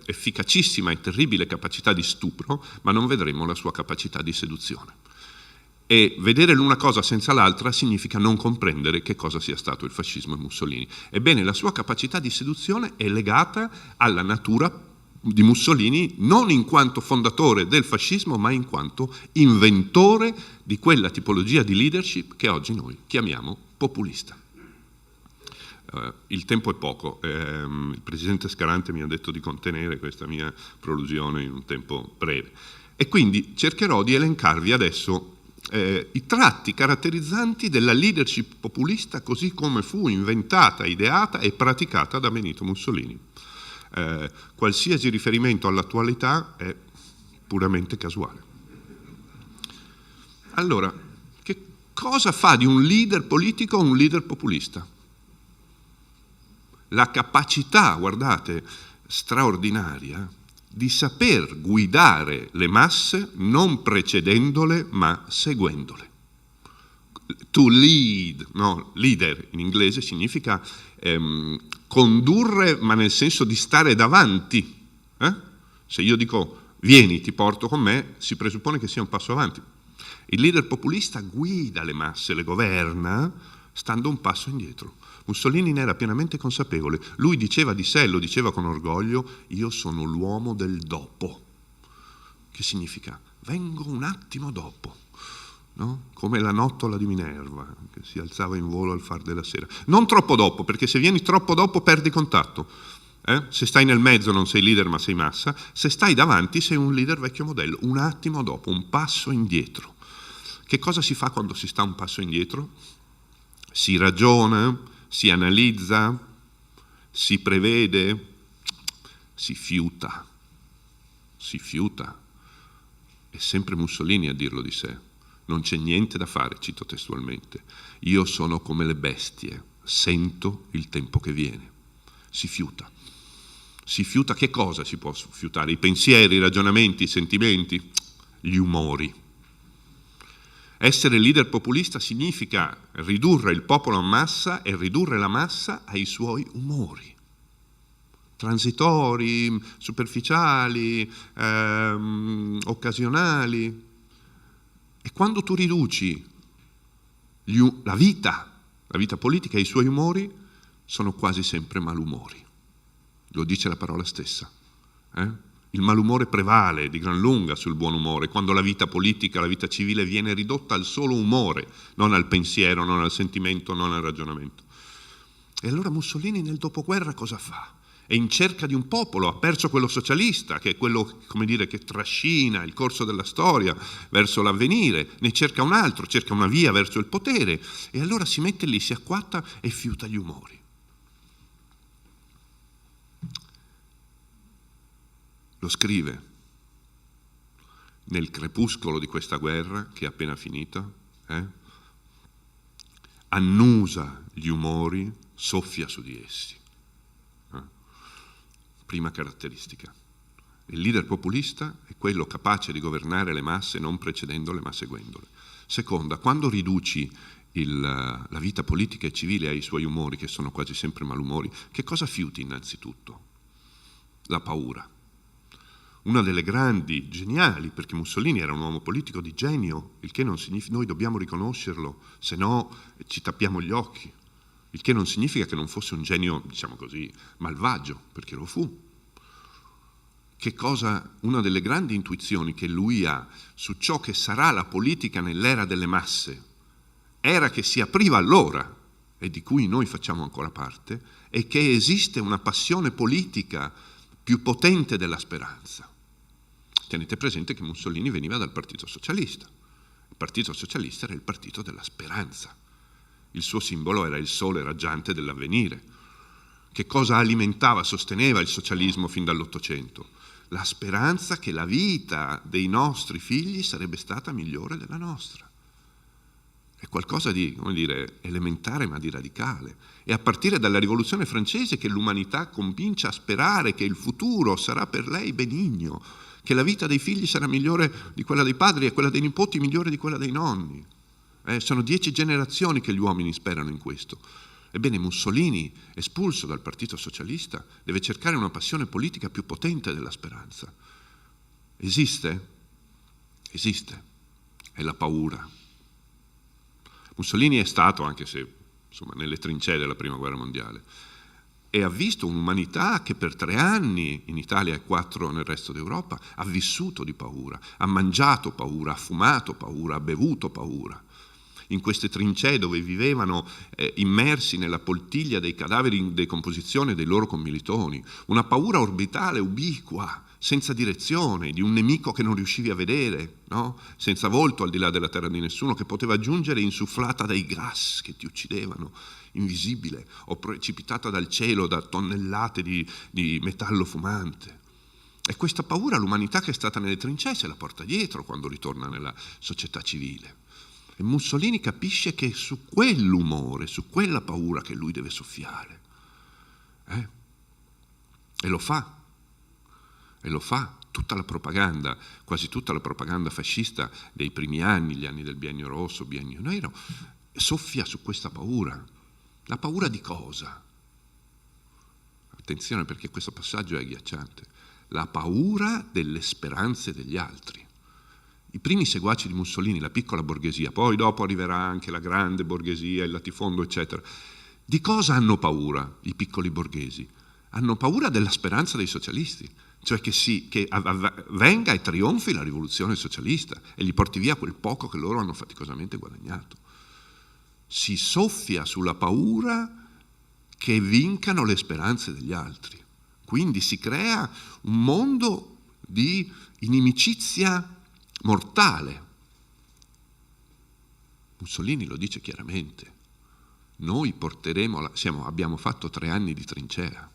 efficacissima e terribile capacità di stupro, ma non vedremo la sua capacità di seduzione. E vedere l'una cosa senza l'altra significa non comprendere che cosa sia stato il fascismo e Mussolini. Ebbene, la sua capacità di seduzione è legata alla natura di Mussolini, non in quanto fondatore del fascismo, ma in quanto inventore di quella tipologia di leadership che oggi noi chiamiamo populista. Il tempo è poco, il presidente Scarante mi ha detto di contenere questa mia prolusione in un tempo breve e quindi cercherò di elencarvi adesso i tratti caratterizzanti della leadership populista così come fu inventata, ideata e praticata da Benito Mussolini. Qualsiasi riferimento all'attualità è puramente casuale. Allora, che cosa fa di un leader politico un leader populista? La capacità, guardate, straordinaria di saper guidare le masse non precedendole ma seguendole. To lead, no, leader in inglese significa condurre, ma nel senso di stare davanti. Se io dico vieni, ti porto con me, si presuppone che sia un passo avanti. Il leader populista guida le masse, le governa, stando un passo indietro. Mussolini ne era pienamente consapevole. Lui diceva di sé, lo diceva con orgoglio, io sono l'uomo del dopo. Che significa? Vengo un attimo dopo. No? Come la nottola di Minerva che si alzava in volo al far della sera, non troppo dopo, perché se vieni troppo dopo perdi contatto. Se stai nel mezzo non sei leader ma sei massa, se stai davanti sei un leader vecchio modello, un attimo dopo, un passo indietro. Che cosa si fa quando si sta un passo indietro? Si ragiona, si analizza, si prevede, si fiuta. È sempre Mussolini a dirlo di sé. Non c'è niente da fare, cito testualmente. Io sono come le bestie, sento il tempo che viene. Si fiuta. Si fiuta che cosa si può fiutare? I pensieri, i ragionamenti, i sentimenti, gli umori. Essere leader populista significa ridurre il popolo a massa e ridurre la massa ai suoi umori. Transitori, superficiali, occasionali. E quando tu riduci la vita politica ai suoi umori, sono quasi sempre malumori. Lo dice la parola stessa. Il malumore prevale di gran lunga sul buon umore, quando la vita politica, la vita civile viene ridotta al solo umore, non al pensiero, non al sentimento, non al ragionamento. E allora Mussolini nel dopoguerra cosa fa? È in cerca di un popolo, ha perso quello socialista, che è quello, come dire, che trascina il corso della storia verso l'avvenire, ne cerca un altro, cerca una via verso il potere, e allora si mette lì, si acquatta e fiuta gli umori. Lo scrive nel crepuscolo di questa guerra che è appena finita, annusa gli umori, soffia su di essi. Prima caratteristica. Il leader populista è quello capace di governare le masse non precedendole ma seguendole. Seconda, quando riduci la vita politica e civile ai suoi umori, che sono quasi sempre malumori, che cosa fiuti innanzitutto? La paura. Una delle grandi, geniali, perché Mussolini era un uomo politico di genio, il che non significa, noi dobbiamo riconoscerlo, se no ci tappiamo gli occhi, il che non significa che non fosse un genio, diciamo così, malvagio, perché lo fu. Una delle grandi intuizioni che lui ha su ciò che sarà la politica nell'era delle masse, era che si apriva allora, e di cui noi facciamo ancora parte, è che esiste una passione politica più potente della speranza. Tenete presente che Mussolini veniva dal Partito Socialista. Il Partito Socialista era il partito della speranza. Il suo simbolo era il sole raggiante dell'avvenire. Che cosa alimentava, sosteneva il socialismo fin dall'Ottocento? La speranza che la vita dei nostri figli sarebbe stata migliore della nostra. È qualcosa di, come dire, elementare ma di radicale. È a partire dalla Rivoluzione francese che l'umanità comincia a sperare che il futuro sarà per lei benigno, che la vita dei figli sarà migliore di quella dei padri e quella dei nipoti migliore di quella dei nonni. Sono 10 generazioni che gli uomini sperano in questo. Ebbene, Mussolini, espulso dal Partito Socialista, deve cercare una passione politica più potente della speranza. Esiste? Esiste. È la paura. Mussolini è stato, anche se insomma, nelle trincee della Prima Guerra Mondiale, e ha visto un'umanità che per 3 anni, in Italia e 4 nel resto d'Europa, ha vissuto di paura, ha mangiato paura, ha fumato paura, ha bevuto paura. In queste trincee dove vivevano immersi nella poltiglia dei cadaveri in decomposizione dei loro commilitoni, una paura orbitale, ubiqua, senza direzione, di un nemico che non riuscivi a vedere, no? Senza volto al di là della terra di nessuno, che poteva giungere insufflata dai gas che ti uccidevano, invisibile, o precipitata dal cielo da tonnellate di metallo fumante. E questa paura l'umanità che è stata nelle trincee se la porta dietro quando ritorna nella società civile. E Mussolini capisce che è su quell'umore, su quella paura che lui deve soffiare. E lo fa. E lo fa. Tutta la propaganda, quasi tutta la propaganda fascista dei primi anni, gli anni del biennio rosso, biennio nero, soffia su questa paura. La paura di cosa? Attenzione perché questo passaggio è agghiacciante. La paura delle speranze degli altri. I primi seguaci di Mussolini, la piccola borghesia, poi dopo arriverà anche la grande borghesia, il latifondo, eccetera. Di cosa hanno paura i piccoli borghesi? Hanno paura della speranza dei socialisti, cioè che venga e trionfi la rivoluzione socialista e gli porti via quel poco che loro hanno faticosamente guadagnato. Si soffia sulla paura che vincano le speranze degli altri. Quindi si crea un mondo di inimicizia mortale. Mussolini lo dice chiaramente. Noi abbiamo fatto 3 anni di trincea.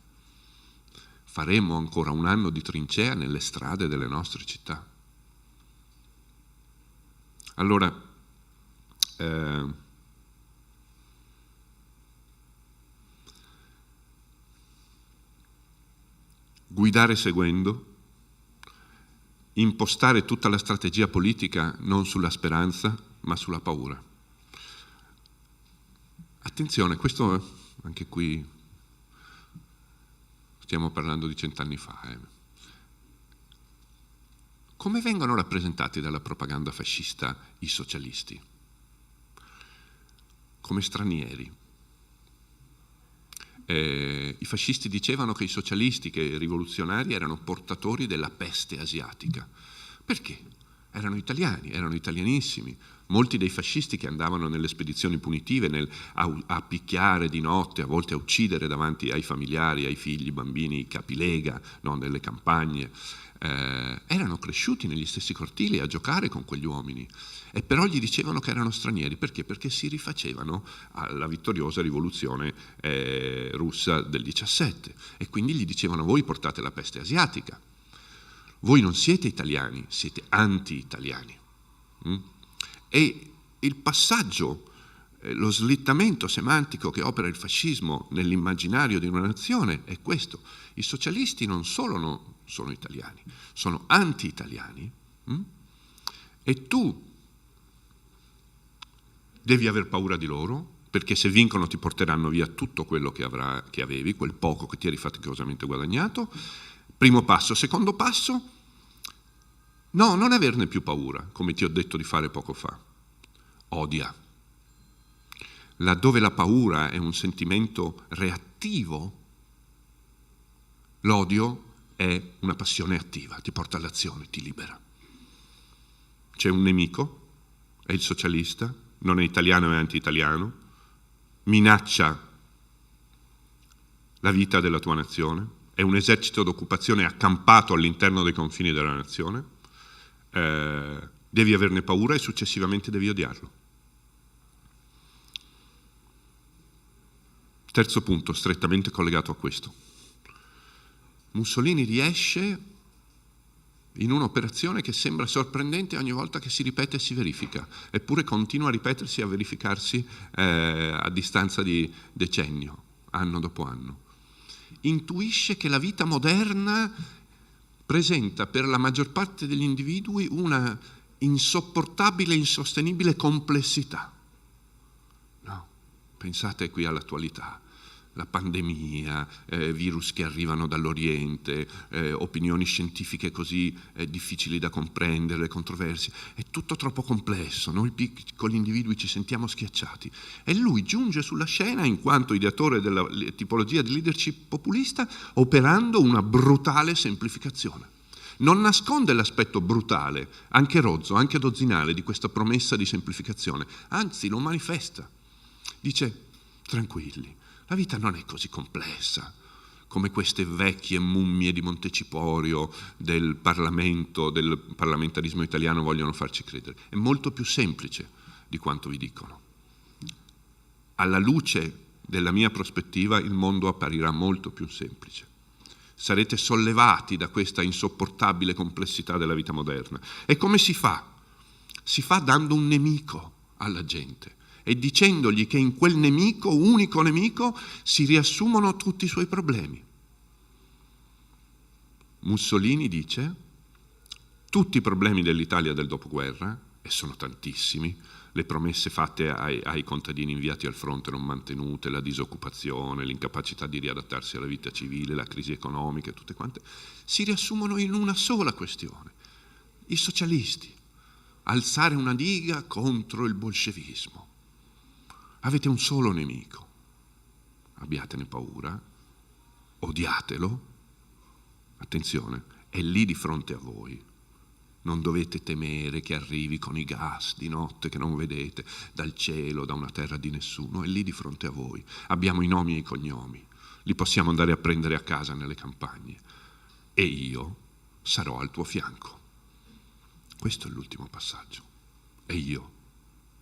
Faremo ancora 1 anno di trincea nelle strade delle nostre città. Allora, guidare seguendo, impostare tutta la strategia politica non sulla speranza, ma sulla paura. Attenzione, questo anche qui stiamo parlando di 100 anni fa. Come vengono rappresentati dalla propaganda fascista i socialisti? Come stranieri. I fascisti dicevano che i socialisti, che i rivoluzionari erano portatori della peste asiatica. Perché? Erano italiani, erano italianissimi. Molti dei fascisti che andavano nelle spedizioni punitive a picchiare di notte, a volte a uccidere davanti ai familiari, ai figli, bambini, capilega, no, nelle campagne, erano cresciuti negli stessi cortili a giocare con quegli uomini. E però gli dicevano che erano stranieri. Perché? Perché si rifacevano alla vittoriosa rivoluzione russa del 17. E quindi gli dicevano: voi portate la peste asiatica. Voi non siete italiani, siete anti-italiani. E il passaggio, lo slittamento semantico che opera il fascismo nell'immaginario di una nazione è questo. I socialisti non solo non sono italiani, sono anti-italiani, e tu devi aver paura di loro, perché se vincono ti porteranno via tutto quello che avevi, quel poco che ti eri faticosamente guadagnato. Primo passo. Secondo passo, no, non averne più paura, come ti ho detto di fare poco fa. Odia. Laddove la paura è un sentimento reattivo, l'odio è una passione attiva, ti porta all'azione, ti libera. C'è un nemico, è il socialista, non è italiano, è anti-italiano, minaccia la vita della tua nazione, è un esercito d'occupazione accampato all'interno dei confini della nazione, devi averne paura e successivamente devi odiarlo. Terzo punto, strettamente collegato a questo. Mussolini riesce in un'operazione che sembra sorprendente ogni volta che si ripete e si verifica, eppure continua a ripetersi e a verificarsi a distanza di decennio, anno dopo anno. Intuisce che la vita moderna presenta per la maggior parte degli individui una insopportabile e insostenibile complessità. No? Pensate qui all'attualità. La pandemia, virus che arrivano dall'Oriente, opinioni scientifiche così difficili da comprendere, controversie, è tutto troppo complesso, noi piccoli individui ci sentiamo schiacciati. E lui giunge sulla scena in quanto ideatore della tipologia di leadership populista, operando una brutale semplificazione. Non nasconde l'aspetto brutale, anche rozzo, anche dozzinale di questa promessa di semplificazione, anzi lo manifesta. Dice: tranquilli, la vita non è così complessa come queste vecchie mummie di Monteciporio del Parlamento, del parlamentarismo italiano vogliono farci credere. È molto più semplice di quanto vi dicono. Alla luce della mia prospettiva il mondo apparirà molto più semplice. Sarete sollevati da questa insopportabile complessità della vita moderna. E come si fa? Si fa dando un nemico alla gente e dicendogli che in quel nemico, unico nemico, si riassumono tutti i suoi problemi. Mussolini dice: tutti i problemi dell'Italia del dopoguerra, e sono tantissimi, le promesse fatte ai contadini inviati al fronte non mantenute, la disoccupazione, l'incapacità di riadattarsi alla vita civile, la crisi economica, tutte quante, si riassumono in una sola questione: i socialisti, alzare una diga contro il bolscevismo. Avete un solo nemico, abbiatene paura, odiatelo, attenzione, è lì di fronte a voi, non dovete temere che arrivi con i gas di notte che non vedete, dal cielo, da una terra di nessuno, è lì di fronte a voi, abbiamo i nomi e i cognomi, li possiamo andare a prendere a casa nelle campagne e io sarò al tuo fianco. Questo è l'ultimo passaggio, e io,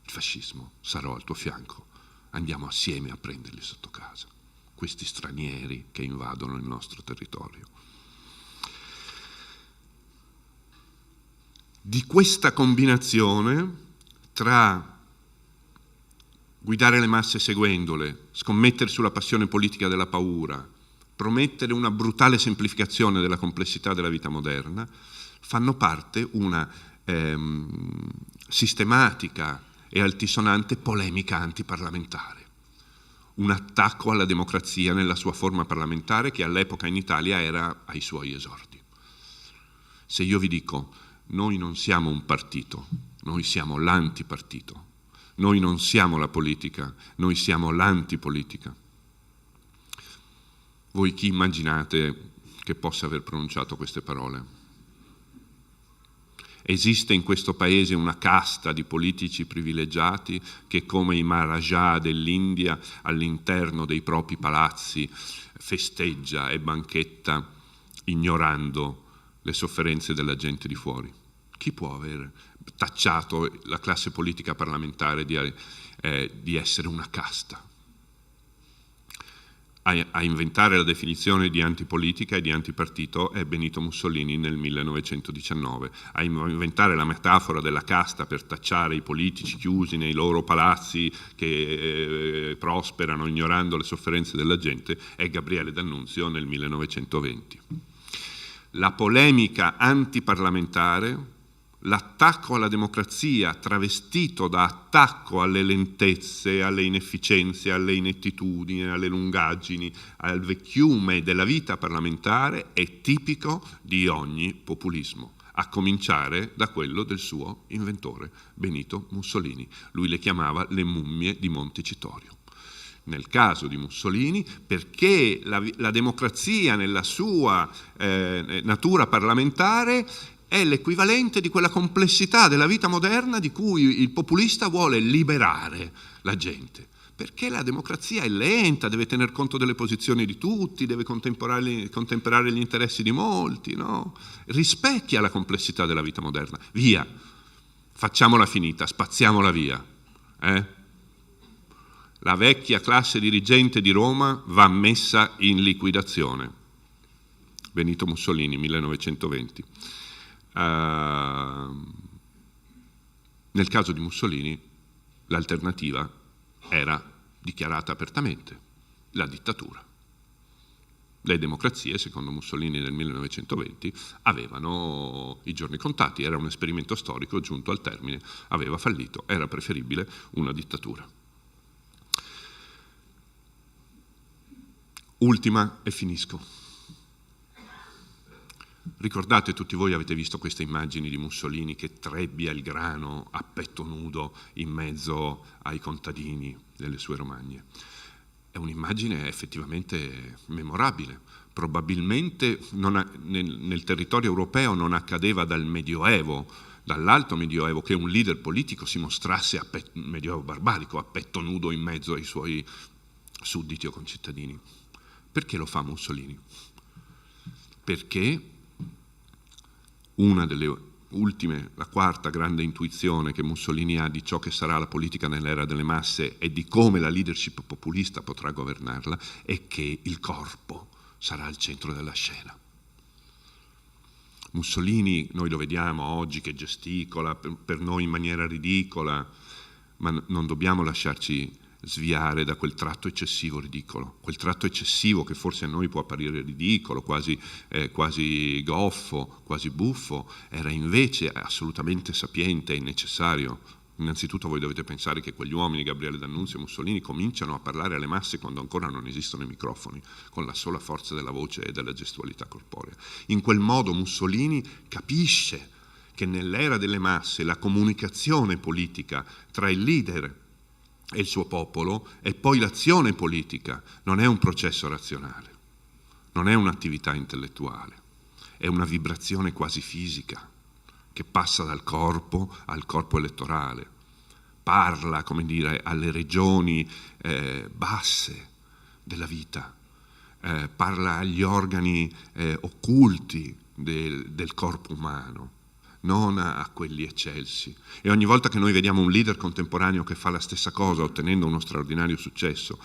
il fascismo, sarò al tuo fianco. Andiamo assieme a prenderli sotto casa, questi stranieri che invadono il nostro territorio. Di questa combinazione tra guidare le masse seguendole, scommettere sulla passione politica della paura, promettere una brutale semplificazione della complessità della vita moderna, fanno parte una sistematica e altisonante polemica antiparlamentare, un attacco alla democrazia nella sua forma parlamentare che all'epoca in Italia era ai suoi esordi. Se io vi dico: noi non siamo un partito, noi siamo l'antipartito, noi non siamo la politica, noi siamo l'antipolitica, Voi chi immaginate che possa aver pronunciato queste parole? Esiste in questo paese una casta di politici privilegiati che, come i Maharaja dell'India, all'interno dei propri palazzi festeggia e banchetta ignorando le sofferenze della gente di fuori. Chi può aver tacciato la classe politica parlamentare di essere una casta? A inventare la definizione di antipolitica e di antipartito è Benito Mussolini nel 1919. A inventare la metafora della casta per tacciare i politici chiusi nei loro palazzi che prosperano ignorando le sofferenze della gente è Gabriele D'Annunzio nel 1920. La polemica antiparlamentare, l'attacco alla democrazia travestito da attacco alle lentezze, alle inefficienze, alle inettitudini, alle lungaggini, al vecchiume della vita parlamentare è tipico di ogni populismo, a cominciare da quello del suo inventore, Benito Mussolini. Lui le chiamava le mummie di Montecitorio. Nel caso di Mussolini, perché la democrazia nella sua natura parlamentare è l'equivalente di quella complessità della vita moderna di cui il populista vuole liberare la gente. Perché la democrazia è lenta, deve tener conto delle posizioni di tutti, deve contemperare gli interessi di molti, no? Rispecchia la complessità della vita moderna. Via, facciamola finita, spazziamola via. La vecchia classe dirigente di Roma va messa in liquidazione. Benito Mussolini, 1920. Nel caso di Mussolini l'alternativa era dichiarata apertamente, la dittatura. Le democrazie, secondo Mussolini nel 1920, avevano i giorni contati, era un esperimento storico giunto al termine, aveva fallito, era preferibile una dittatura. Ultima e finisco. Ricordate, tutti voi avete visto queste immagini di Mussolini che trebbia il grano a petto nudo in mezzo ai contadini delle sue romagne. È un'immagine effettivamente memorabile. Probabilmente nel territorio europeo non accadeva dal Medioevo, dall'alto Medioevo, che un leader politico si mostrasse Medioevo barbarico, a petto nudo in mezzo ai suoi sudditi o concittadini. Perché lo fa Mussolini? Perché una delle ultime, la quarta grande intuizione che Mussolini ha di ciò che sarà la politica nell'era delle masse e di come la leadership populista potrà governarla è che il corpo sarà al centro della scena. Mussolini, noi lo vediamo oggi che gesticola per noi in maniera ridicola, ma non dobbiamo lasciarci sviare da quel tratto eccessivo ridicolo, quel tratto eccessivo che forse a noi può apparire ridicolo, quasi goffo, quasi buffo, era invece assolutamente sapiente e necessario. Innanzitutto voi dovete pensare che quegli uomini, Gabriele D'Annunzio e Mussolini, cominciano a parlare alle masse quando ancora non esistono i microfoni, con la sola forza della voce e della gestualità corporea. In quel modo Mussolini capisce che nell'era delle masse la comunicazione politica tra il leader e il suo popolo e poi l'azione politica non è un processo razionale, non è un'attività intellettuale, è una vibrazione quasi fisica che passa dal corpo al corpo elettorale, parla, come dire, alle regioni basse della vita, parla agli organi occulti del corpo umano, non a quelli eccelsi. E ogni volta che noi vediamo un leader contemporaneo che fa la stessa cosa ottenendo uno straordinario successo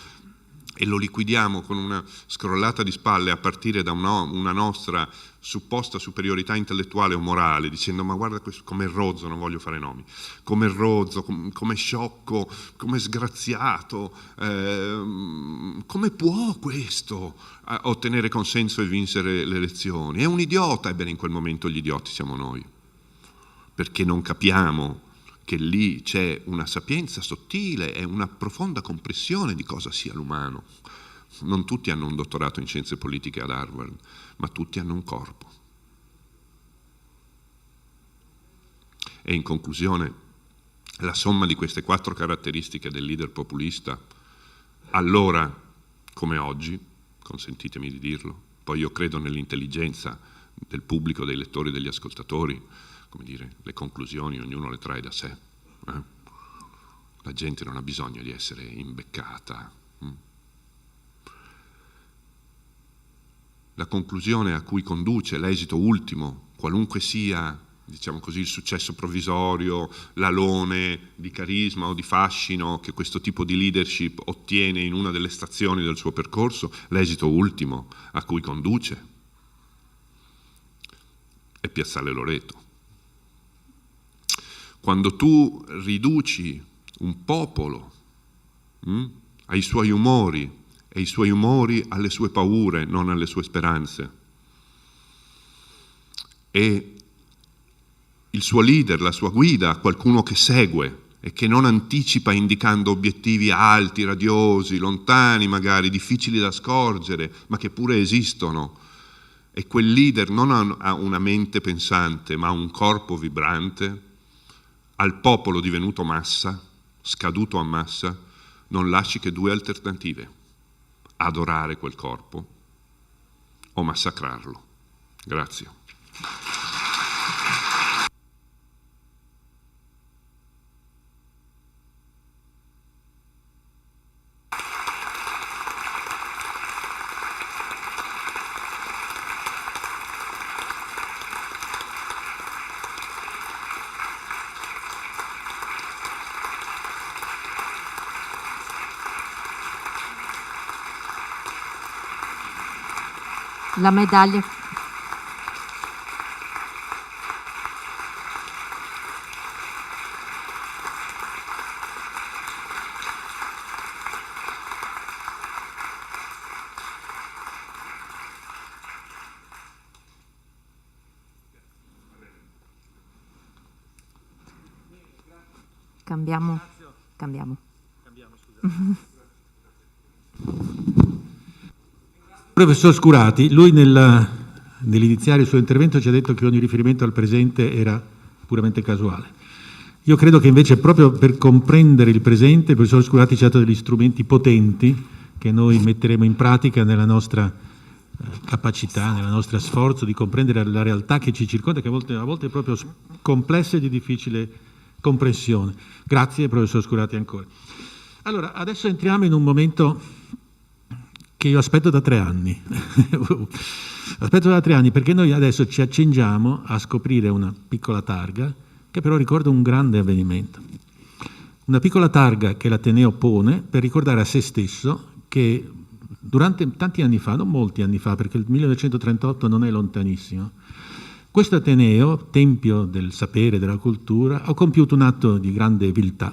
e lo liquidiamo con una scrollata di spalle a partire da una nostra supposta superiorità intellettuale o morale, dicendo ma guarda questo come rozzo, non voglio fare nomi, come rozzo, come sciocco, come sgraziato, come può questo ottenere consenso e vincere le elezioni? È un idiota. Ebbene, in quel momento gli idioti siamo noi, perché non capiamo che lì c'è una sapienza sottile e una profonda comprensione di cosa sia l'umano. Non tutti hanno un dottorato in scienze politiche ad Harvard, ma tutti hanno un corpo. E in conclusione, la somma di queste 4 caratteristiche del leader populista, allora come oggi, consentitemi di dirlo. Poi io credo nell'intelligenza del pubblico, dei lettori, degli ascoltatori, come dire, le conclusioni ognuno le trae da sé. La gente non ha bisogno di essere imbeccata. La conclusione a cui conduce l'esito ultimo, qualunque sia, diciamo così, il successo provvisorio, l'alone di carisma o di fascino che questo tipo di leadership ottiene in una delle stazioni del suo percorso, l'esito ultimo a cui conduce è Piazzale Loreto. Quando tu riduci un popolo ai suoi umori e i suoi umori alle sue paure, non alle sue speranze, e il suo leader, la sua guida, qualcuno che segue e che non anticipa indicando obiettivi alti, radiosi, lontani magari, difficili da scorgere, ma che pure esistono, e quel leader non ha una mente pensante, ma un corpo vibrante, al popolo divenuto massa, scaduto a massa, non lasci che due alternative: adorare quel corpo o massacrarlo. Grazie. La medaglia. Cambiamo. Professor Scurati, lui nell'iniziare il suo intervento ci ha detto che ogni riferimento al presente era puramente casuale. Io credo che invece proprio per comprendere il presente il professor Scurati ci ha dato degli strumenti potenti che noi metteremo in pratica nella nostra capacità, nella nostra sforzo di comprendere la realtà che ci circonda, che a volte è proprio complessa e di difficile comprensione. Grazie professor Scurati ancora. Allora, adesso entriamo in un momento che io aspetto da 3 anni. Aspetto da 3 anni perché noi adesso ci accingiamo a scoprire una piccola targa che però ricorda un grande avvenimento. Una piccola targa che l'Ateneo pone per ricordare a se stesso che durante tanti anni fa, non molti anni fa, perché il 1938 non è lontanissimo, questo Ateneo, tempio del sapere e della cultura, ha compiuto un atto di grande viltà,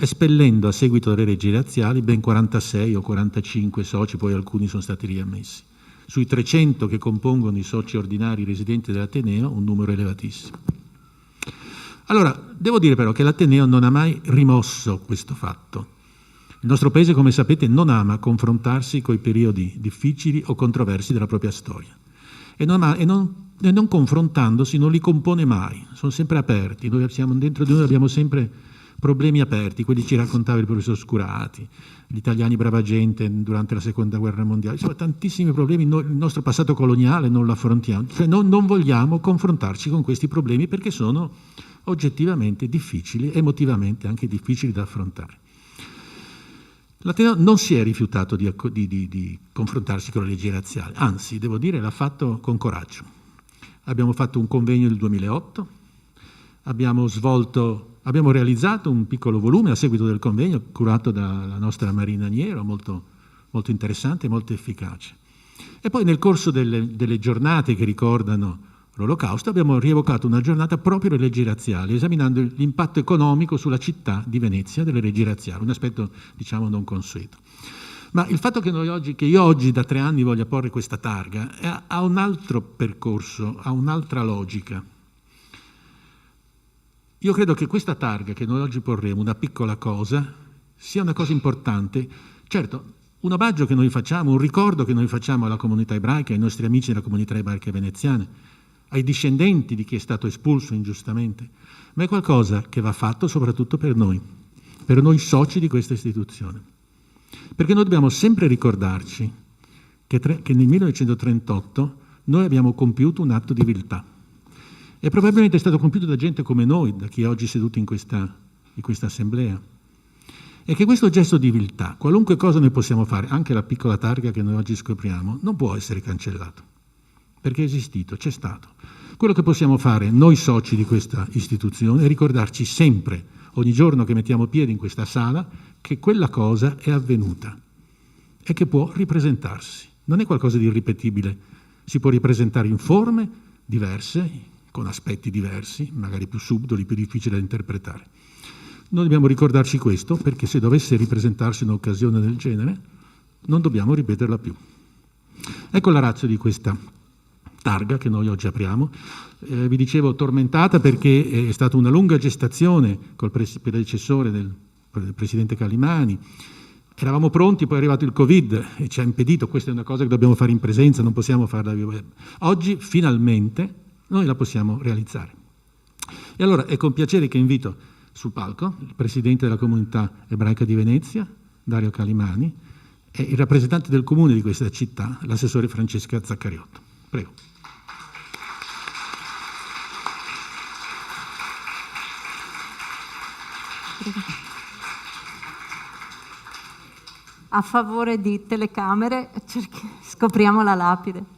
espellendo a seguito delle leggi razziali ben 46 o 45 soci, poi alcuni sono stati riammessi. Sui 300 che compongono i soci ordinari residenti dell'Ateneo, un numero elevatissimo. Allora, devo dire però che l'Ateneo non ha mai rimosso questo fatto. Il nostro Paese, come sapete, non ama confrontarsi con i periodi difficili o controversi della propria storia. E non confrontandosi non li compone mai, sono sempre aperti. Noi siamo, dentro di noi abbiamo sempre problemi aperti, quelli ci raccontava il professor Scurati, gli italiani brava gente durante la seconda guerra mondiale, insomma tantissimi problemi, il nostro passato coloniale non lo affrontiamo, cioè non vogliamo confrontarci con questi problemi perché sono oggettivamente difficili, emotivamente anche difficili da affrontare. L'Ateneo non si è rifiutato di confrontarsi con le leggi razziali, anzi, devo dire, l'ha fatto con coraggio. Abbiamo fatto un convegno nel 2008, abbiamo realizzato un piccolo volume a seguito del convegno curato dalla nostra Marina Niero, molto, molto interessante e molto efficace. E poi nel corso delle giornate che ricordano l'Olocausto abbiamo rievocato una giornata proprio delle leggi razziali, esaminando l'impatto economico sulla città di Venezia delle leggi razziali, un aspetto diciamo non consueto. Ma il fatto che io oggi da 3 anni voglia porre questa targa ha un altro percorso, ha un'altra logica. Io credo che questa targa che noi oggi porremo, una piccola cosa, sia una cosa importante. Certo, un omaggio che noi facciamo, un ricordo che noi facciamo alla comunità ebraica, ai nostri amici della comunità ebraica veneziana, ai discendenti di chi è stato espulso ingiustamente, ma è qualcosa che va fatto soprattutto per noi soci di questa istituzione. Perché noi dobbiamo sempre ricordarci che nel 1938 noi abbiamo compiuto un atto di viltà. E probabilmente è stato compiuto da gente come noi, da chi è oggi seduto in questa assemblea. E che questo gesto di viltà, qualunque cosa noi possiamo fare, anche la piccola targa che noi oggi scopriamo, non può essere cancellato, perché è esistito, c'è stato. Quello che possiamo fare noi soci di questa istituzione è ricordarci sempre, ogni giorno che mettiamo piede in questa sala, che quella cosa è avvenuta e che può ripresentarsi. Non è qualcosa di irripetibile, si può ripresentare in forme diverse, con aspetti diversi, magari più subdoli, più difficili da interpretare. Noi dobbiamo ricordarci questo, perché se dovesse ripresentarsi un'occasione del genere, non dobbiamo ripeterla più. Ecco la ratio di questa targa che noi oggi apriamo. Vi dicevo tormentata perché è stata una lunga gestazione col predecessore del presidente Calimani. Eravamo pronti, poi è arrivato il Covid e ci ha impedito. Questa è una cosa che dobbiamo fare in presenza, non possiamo farla via web. Oggi finalmente noi la possiamo realizzare. E allora è con piacere che invito sul palco il presidente della comunità ebraica di Venezia, Dario Calimani, e il rappresentante del comune di questa città, l'assessore Francesca Zaccariotto. Prego. A favore di telecamere, scopriamo la lapide.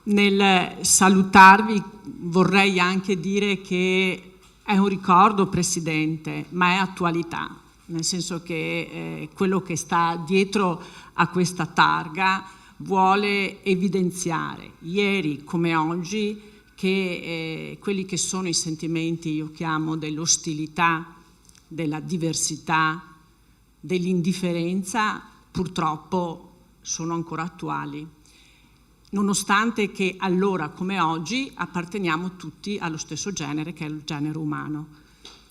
Nel salutarvi vorrei anche dire che è un ricordo, Presidente, ma è attualità, nel senso che quello che sta dietro a questa targa vuole evidenziare, ieri come oggi, che quelli che sono i sentimenti, io chiamo, dell'ostilità, della diversità, dell'indifferenza, purtroppo sono ancora attuali. Nonostante che allora come oggi apparteniamo tutti allo stesso genere, che è il genere umano.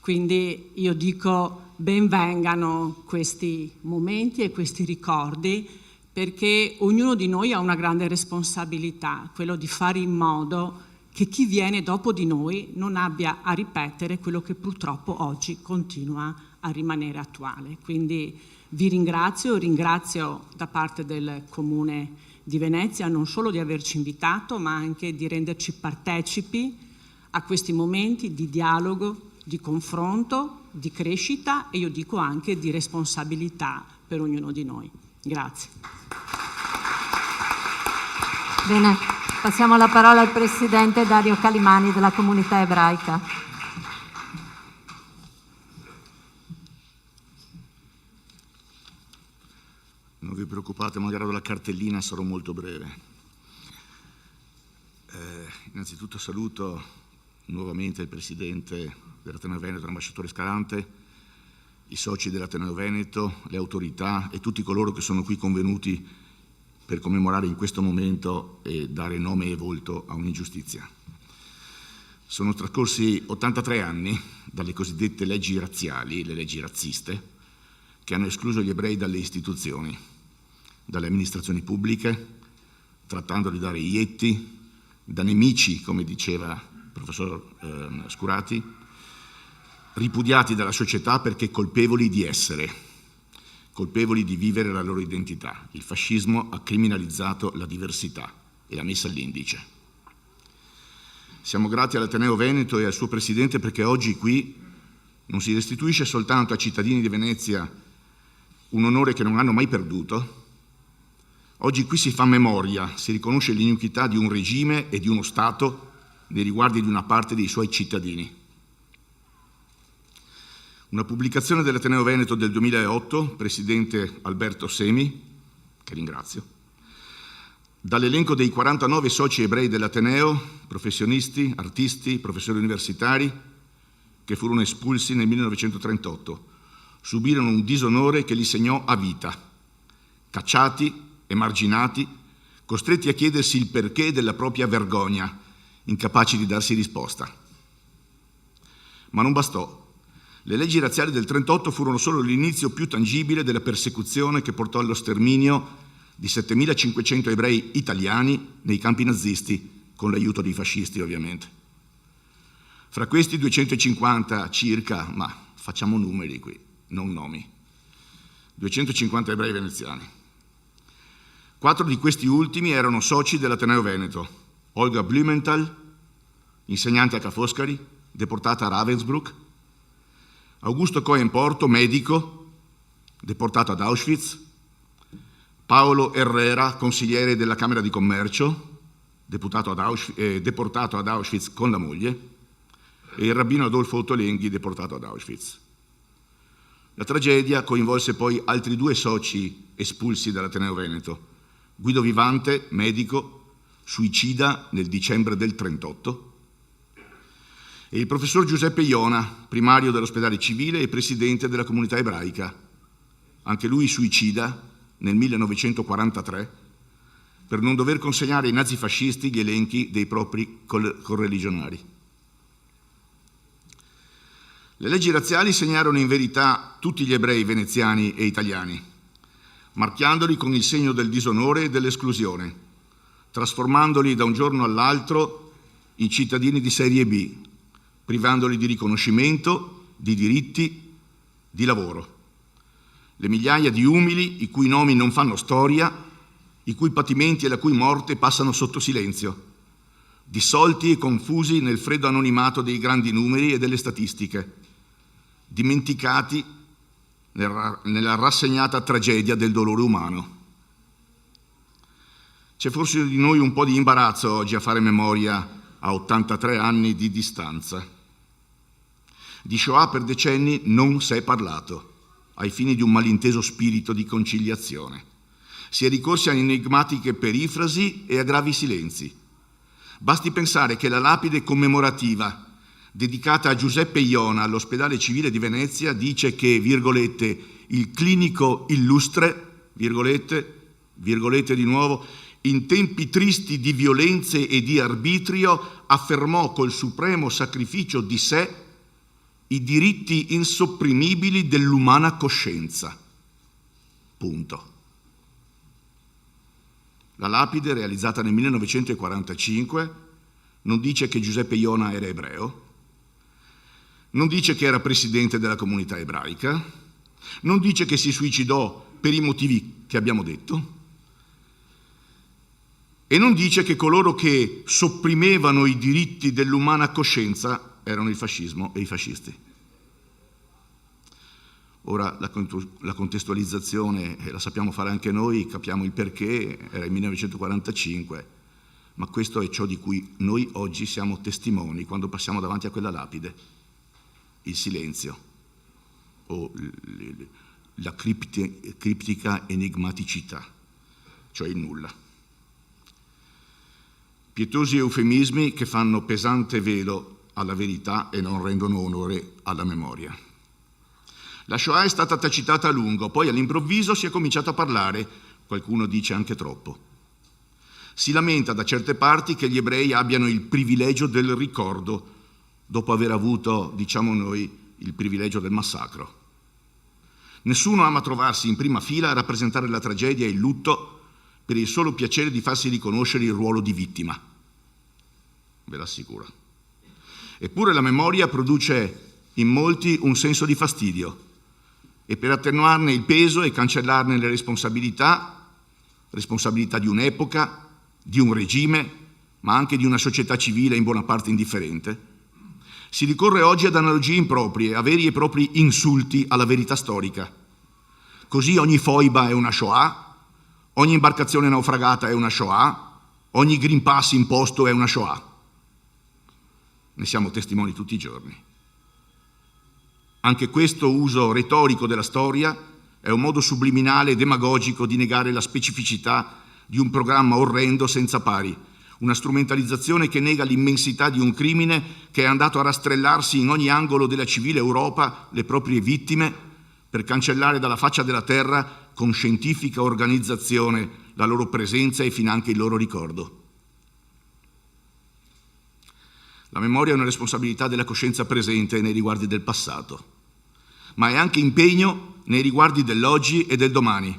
Quindi io dico ben vengano questi momenti e questi ricordi, perché ognuno di noi ha una grande responsabilità, quello di fare in modo che chi viene dopo di noi non abbia a ripetere quello che purtroppo oggi continua a rimanere attuale. Quindi vi ringrazio da parte del Comune di Venezia non solo di averci invitato, ma anche di renderci partecipi a questi momenti di dialogo, di confronto, di crescita e io dico anche di responsabilità per ognuno di noi. Grazie. Bene, passiamo la parola al Presidente Dario Calimani della comunità ebraica. Non vi preoccupate, malgrado la cartellina sarò molto breve. Innanzitutto saluto nuovamente il Presidente dell'Ateneo Veneto, l'ambasciatore Scalante, i soci dell'Ateneo Veneto, le autorità e tutti coloro che sono qui convenuti per commemorare in questo momento e dare nome e volto a un'ingiustizia. Sono trascorsi 83 anni dalle cosiddette leggi razziali, le leggi razziste, che hanno escluso gli ebrei dalle istituzioni, dalle amministrazioni pubbliche, trattando di dare ietti, da nemici, come diceva il professor Scurati, ripudiati dalla società perché colpevoli di essere, colpevoli di vivere la loro identità. Il fascismo ha criminalizzato la diversità e l'ha messa all'indice. Siamo grati all'Ateneo Veneto e al suo Presidente perché oggi qui non si restituisce soltanto ai cittadini di Venezia un onore che non hanno mai perduto. Oggi qui si fa memoria, si riconosce l'iniquità di un regime e di uno Stato nei riguardi di una parte dei suoi cittadini. Una pubblicazione dell'Ateneo Veneto del 2008, Presidente Alberto Semi, che ringrazio, dall'elenco dei 49 soci ebrei dell'Ateneo, professionisti, artisti, professori universitari, che furono espulsi nel 1938, subirono un disonore che li segnò a vita, cacciati, emarginati, costretti a chiedersi il perché della propria vergogna, incapaci di darsi risposta. Ma non bastò. Le leggi razziali del 1938 furono solo l'inizio più tangibile della persecuzione che portò allo sterminio di 7.500 ebrei italiani nei campi nazisti, con l'aiuto dei fascisti ovviamente. Fra questi 250 circa, ma facciamo numeri qui, non nomi, 250 ebrei veneziani. 4 di questi ultimi erano soci dell'Ateneo Veneto: Olga Blumenthal, insegnante a Ca' Foscari, deportata a Ravensbrück; Augusto Cohen Porto, medico, deportato ad Auschwitz; Paolo Herrera, consigliere della Camera di Commercio, deportato ad Auschwitz con la moglie, e il rabbino Adolfo Ottolenghi, deportato ad Auschwitz. La tragedia coinvolse poi altri 2 soci espulsi dall'Ateneo Veneto: Guido Vivante, medico, suicida nel dicembre del 1938, e il professor Giuseppe Iona, primario dell'ospedale civile e presidente della comunità ebraica, anche lui suicida nel 1943 per non dover consegnare ai nazifascisti gli elenchi dei propri correligionari. Le leggi razziali segnarono in verità tutti gli ebrei veneziani e italiani, marchiandoli con il segno del disonore e dell'esclusione, trasformandoli da un giorno all'altro in cittadini di serie B, privandoli di riconoscimento, di diritti, di lavoro. Le migliaia di umili, i cui nomi non fanno storia, i cui patimenti e la cui morte passano sotto silenzio, dissolti e confusi nel freddo anonimato dei grandi numeri e delle statistiche, dimenticati nella rassegnata tragedia del dolore umano. C'è forse di noi un po' di imbarazzo oggi a fare memoria a 83 anni di distanza. Di Shoah per decenni non si è parlato, ai fini di un malinteso spirito di conciliazione. Si è ricorsi a enigmatiche perifrasi e a gravi silenzi. Basti pensare che la lapide commemorativa dedicata a Giuseppe Iona all'ospedale civile di Venezia dice che, virgolette, il clinico illustre, virgolette di nuovo, in tempi tristi di violenze e di arbitrio, affermò col supremo sacrificio di sé i diritti insopprimibili dell'umana coscienza. Punto. La lapide, realizzata nel 1945, non dice che Giuseppe Iona era ebreo, non dice che era presidente della comunità ebraica, non dice che si suicidò per i motivi che abbiamo detto, e non dice che coloro che sopprimevano i diritti dell'umana coscienza erano il fascismo e i fascisti. Ora la contestualizzazione la sappiamo fare anche noi, capiamo il perché, era il 1945, ma questo è ciò di cui noi oggi siamo testimoni quando passiamo davanti a quella lapide: il silenzio o la criptica enigmaticità, cioè il nulla. Pietosi eufemismi che fanno pesante velo alla verità e non rendono onore alla memoria. La Shoah è stata tacitata a lungo, poi all'improvviso si è cominciato a parlare, qualcuno dice anche troppo. Si lamenta da certe parti che gli ebrei abbiano il privilegio del ricordo, dopo aver avuto, diciamo noi, il privilegio del massacro. Nessuno ama trovarsi in prima fila a rappresentare la tragedia e il lutto per il solo piacere di farsi riconoscere il ruolo di vittima. Ve l'assicuro. Eppure la memoria produce in molti un senso di fastidio, e per attenuarne il peso e cancellarne le responsabilità di un'epoca, di un regime, ma anche di una società civile in buona parte indifferente, si ricorre oggi ad analogie improprie, a veri e propri insulti alla verità storica. Così ogni foiba è una Shoah, ogni imbarcazione naufragata è una Shoah, ogni Green Pass imposto è una Shoah. Ne siamo testimoni tutti i giorni. Anche questo uso retorico della storia è un modo subliminale e demagogico di negare la specificità di un programma orrendo senza pari, una strumentalizzazione che nega l'immensità di un crimine che è andato a rastrellarsi in ogni angolo della civile Europa le proprie vittime per cancellare dalla faccia della terra con scientifica organizzazione la loro presenza e finanche il loro ricordo. La memoria è una responsabilità della coscienza presente nei riguardi del passato. ma è anche impegno nei riguardi dell'oggi e del domani,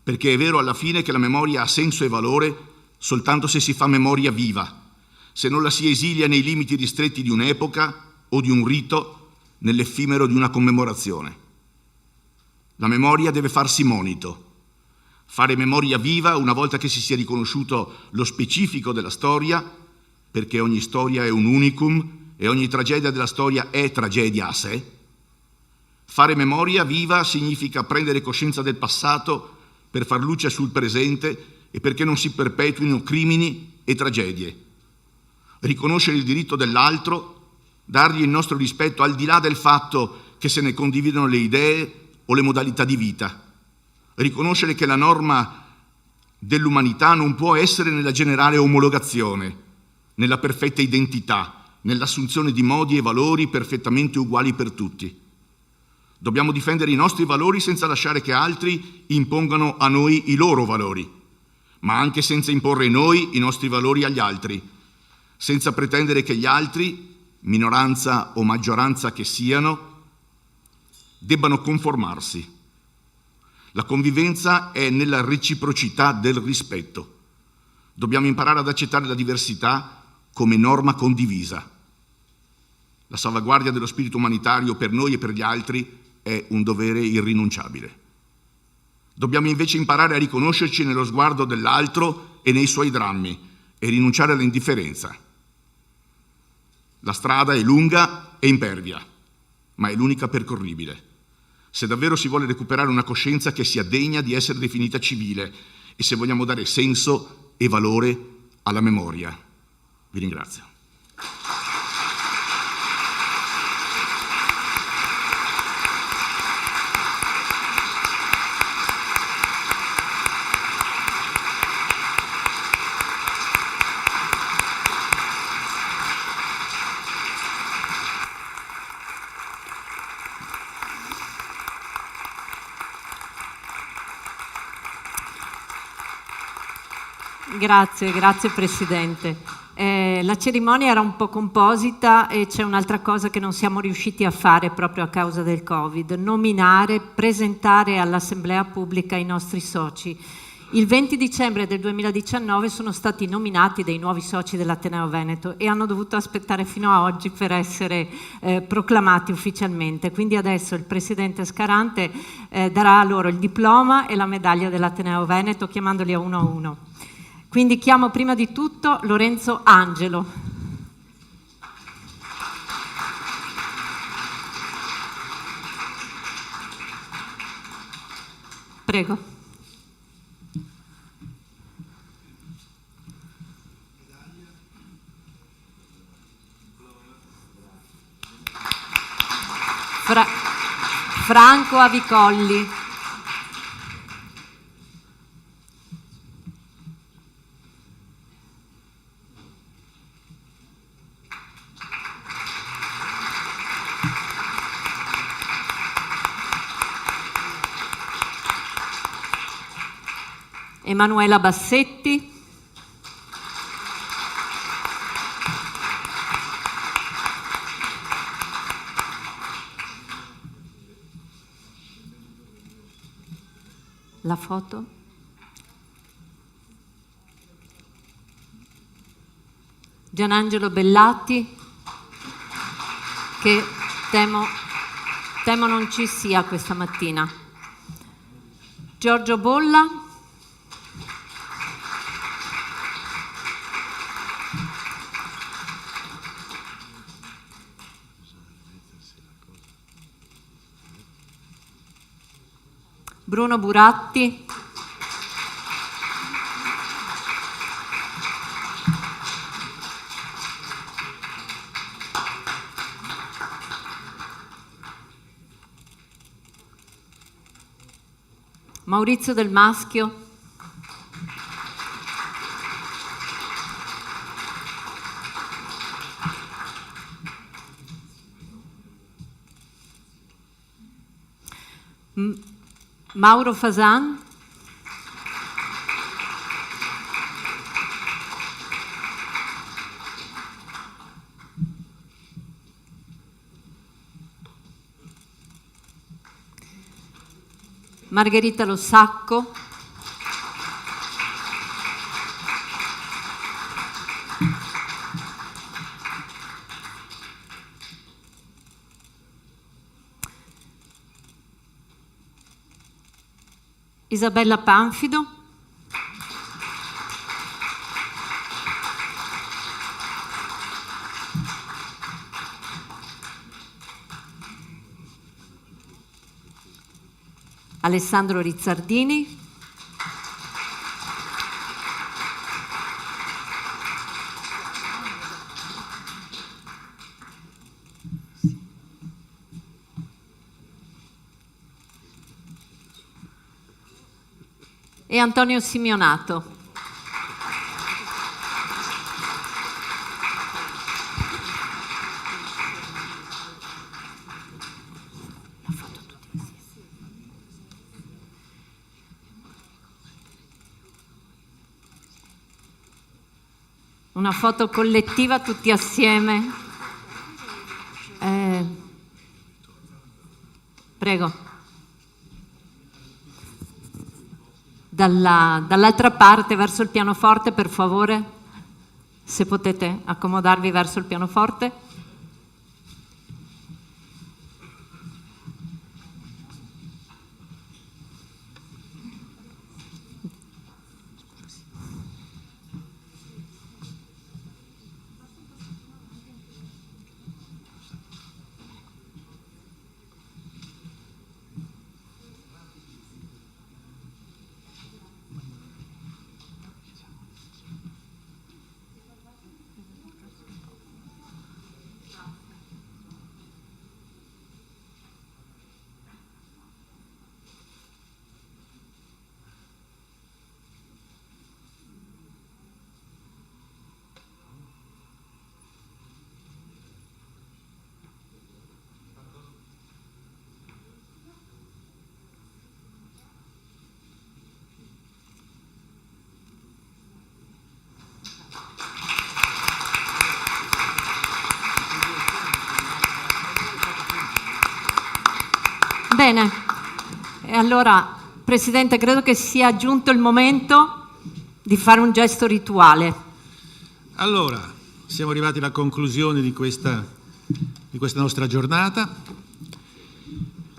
perché è vero alla fine che la memoria ha senso e valore soltanto se si fa memoria viva, se non la si esilia nei limiti ristretti di un'epoca o di un rito, nell'effimero di una commemorazione. La memoria deve farsi monito. Fare memoria viva una volta che si sia riconosciuto lo specifico della storia, perché ogni storia è un unicum e ogni tragedia della storia è tragedia a sé. Fare memoria viva significa prendere coscienza del passato per far luce sul presente e perché non si perpetuino crimini e tragedie. Riconoscere il diritto dell'altro, dargli il nostro rispetto al di là del fatto che se ne condividono le idee o le modalità di vita. Riconoscere che la norma dell'umanità non può essere nella generale omologazione, nella perfetta identità, nell'assunzione di modi e valori perfettamente uguali per tutti. Dobbiamo difendere i nostri valori senza lasciare che altri impongano a noi i loro valori, ma anche senza imporre noi i nostri valori agli altri, senza pretendere che gli altri, minoranza o maggioranza che siano, debbano conformarsi. La convivenza è nella reciprocità del rispetto. Dobbiamo imparare ad accettare la diversità come norma condivisa. La salvaguardia dello spirito umanitario per noi e per gli altri è un dovere irrinunciabile. Dobbiamo invece imparare a riconoscerci nello sguardo dell'altro e nei suoi drammi e rinunciare all'indifferenza. La strada è lunga e impervia, ma è l'unica percorribile. Se davvero si vuole recuperare una coscienza che sia degna di essere definita civile e se vogliamo dare senso e valore alla memoria. Vi ringrazio. Grazie Presidente. La cerimonia era un po' composita e c'è un'altra cosa che non siamo riusciti a fare proprio a causa del Covid: nominare, presentare all'Assemblea Pubblica i nostri soci. Il 20 dicembre del 2019 sono stati nominati dei nuovi soci dell'Ateneo Veneto e hanno dovuto aspettare fino a oggi per essere proclamati ufficialmente. Quindi adesso il Presidente Scarante darà loro il diploma e la medaglia dell'Ateneo Veneto, chiamandoli a uno. Quindi chiamo prima di tutto Lorenzo Angelo. Prego. Franco Avicolli. Emanuela Bassetti. La foto. Gianangelo Bellatti, che temo non ci sia questa mattina. Giorgio Bolla. Bruno Buratti. Maurizio Del Maschio. Mauro Fasan. Margherita Lossacco, Isabella Panfido, Alessandro Rizzardini, e Antonio Simionato. Una foto collettiva tutti assieme. Prego. Dall'altra parte, verso il pianoforte, per favore, se potete accomodarvi verso il pianoforte. Bene, e allora, Presidente, credo che sia giunto il momento di fare un gesto rituale. Allora, siamo arrivati alla conclusione di questa nostra giornata.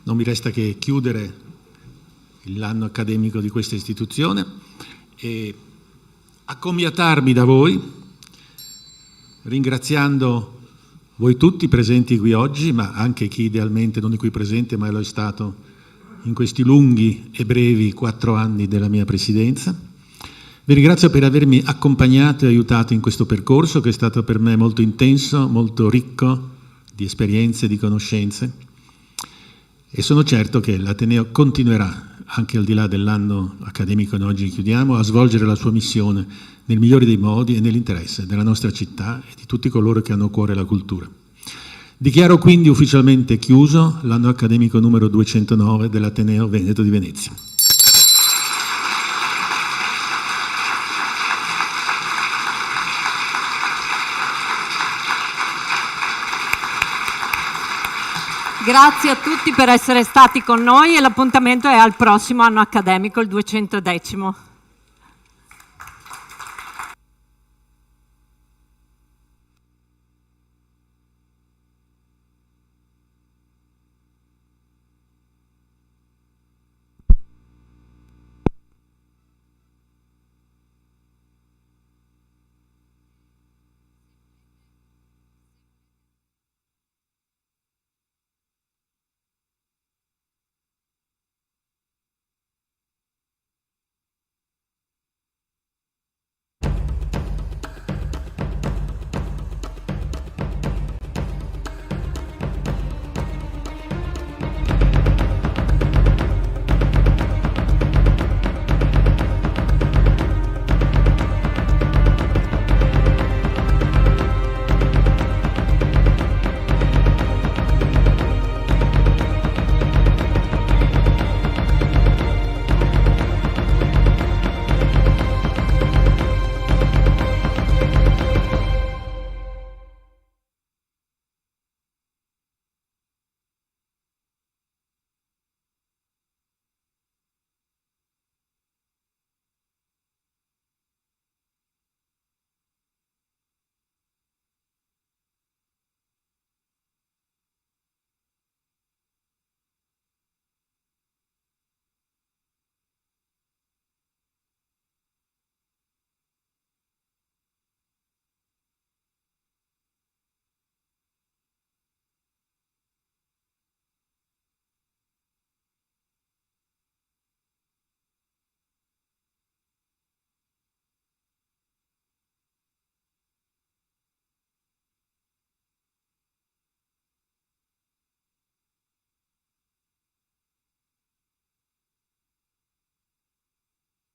Non mi resta che chiudere l'anno accademico di questa istituzione e accomiatarmi da voi, ringraziando voi tutti presenti qui oggi, ma anche chi idealmente non è qui presente, ma lo è stato in questi lunghi e brevi 4 anni della mia presidenza. Vi ringrazio per avermi accompagnato e aiutato in questo percorso che è stato per me molto intenso, molto ricco di esperienze e di conoscenze, e sono certo che l'Ateneo continuerà, anche al di là dell'anno accademico che oggi chiudiamo, a svolgere la sua missione nel migliore dei modi e nell'interesse della nostra città e di tutti coloro che hanno a cuore la cultura. Dichiaro quindi ufficialmente chiuso l'anno accademico numero 209 dell'Ateneo Veneto di Venezia. Grazie a tutti per essere stati con noi e l'appuntamento è al prossimo anno accademico, il 210.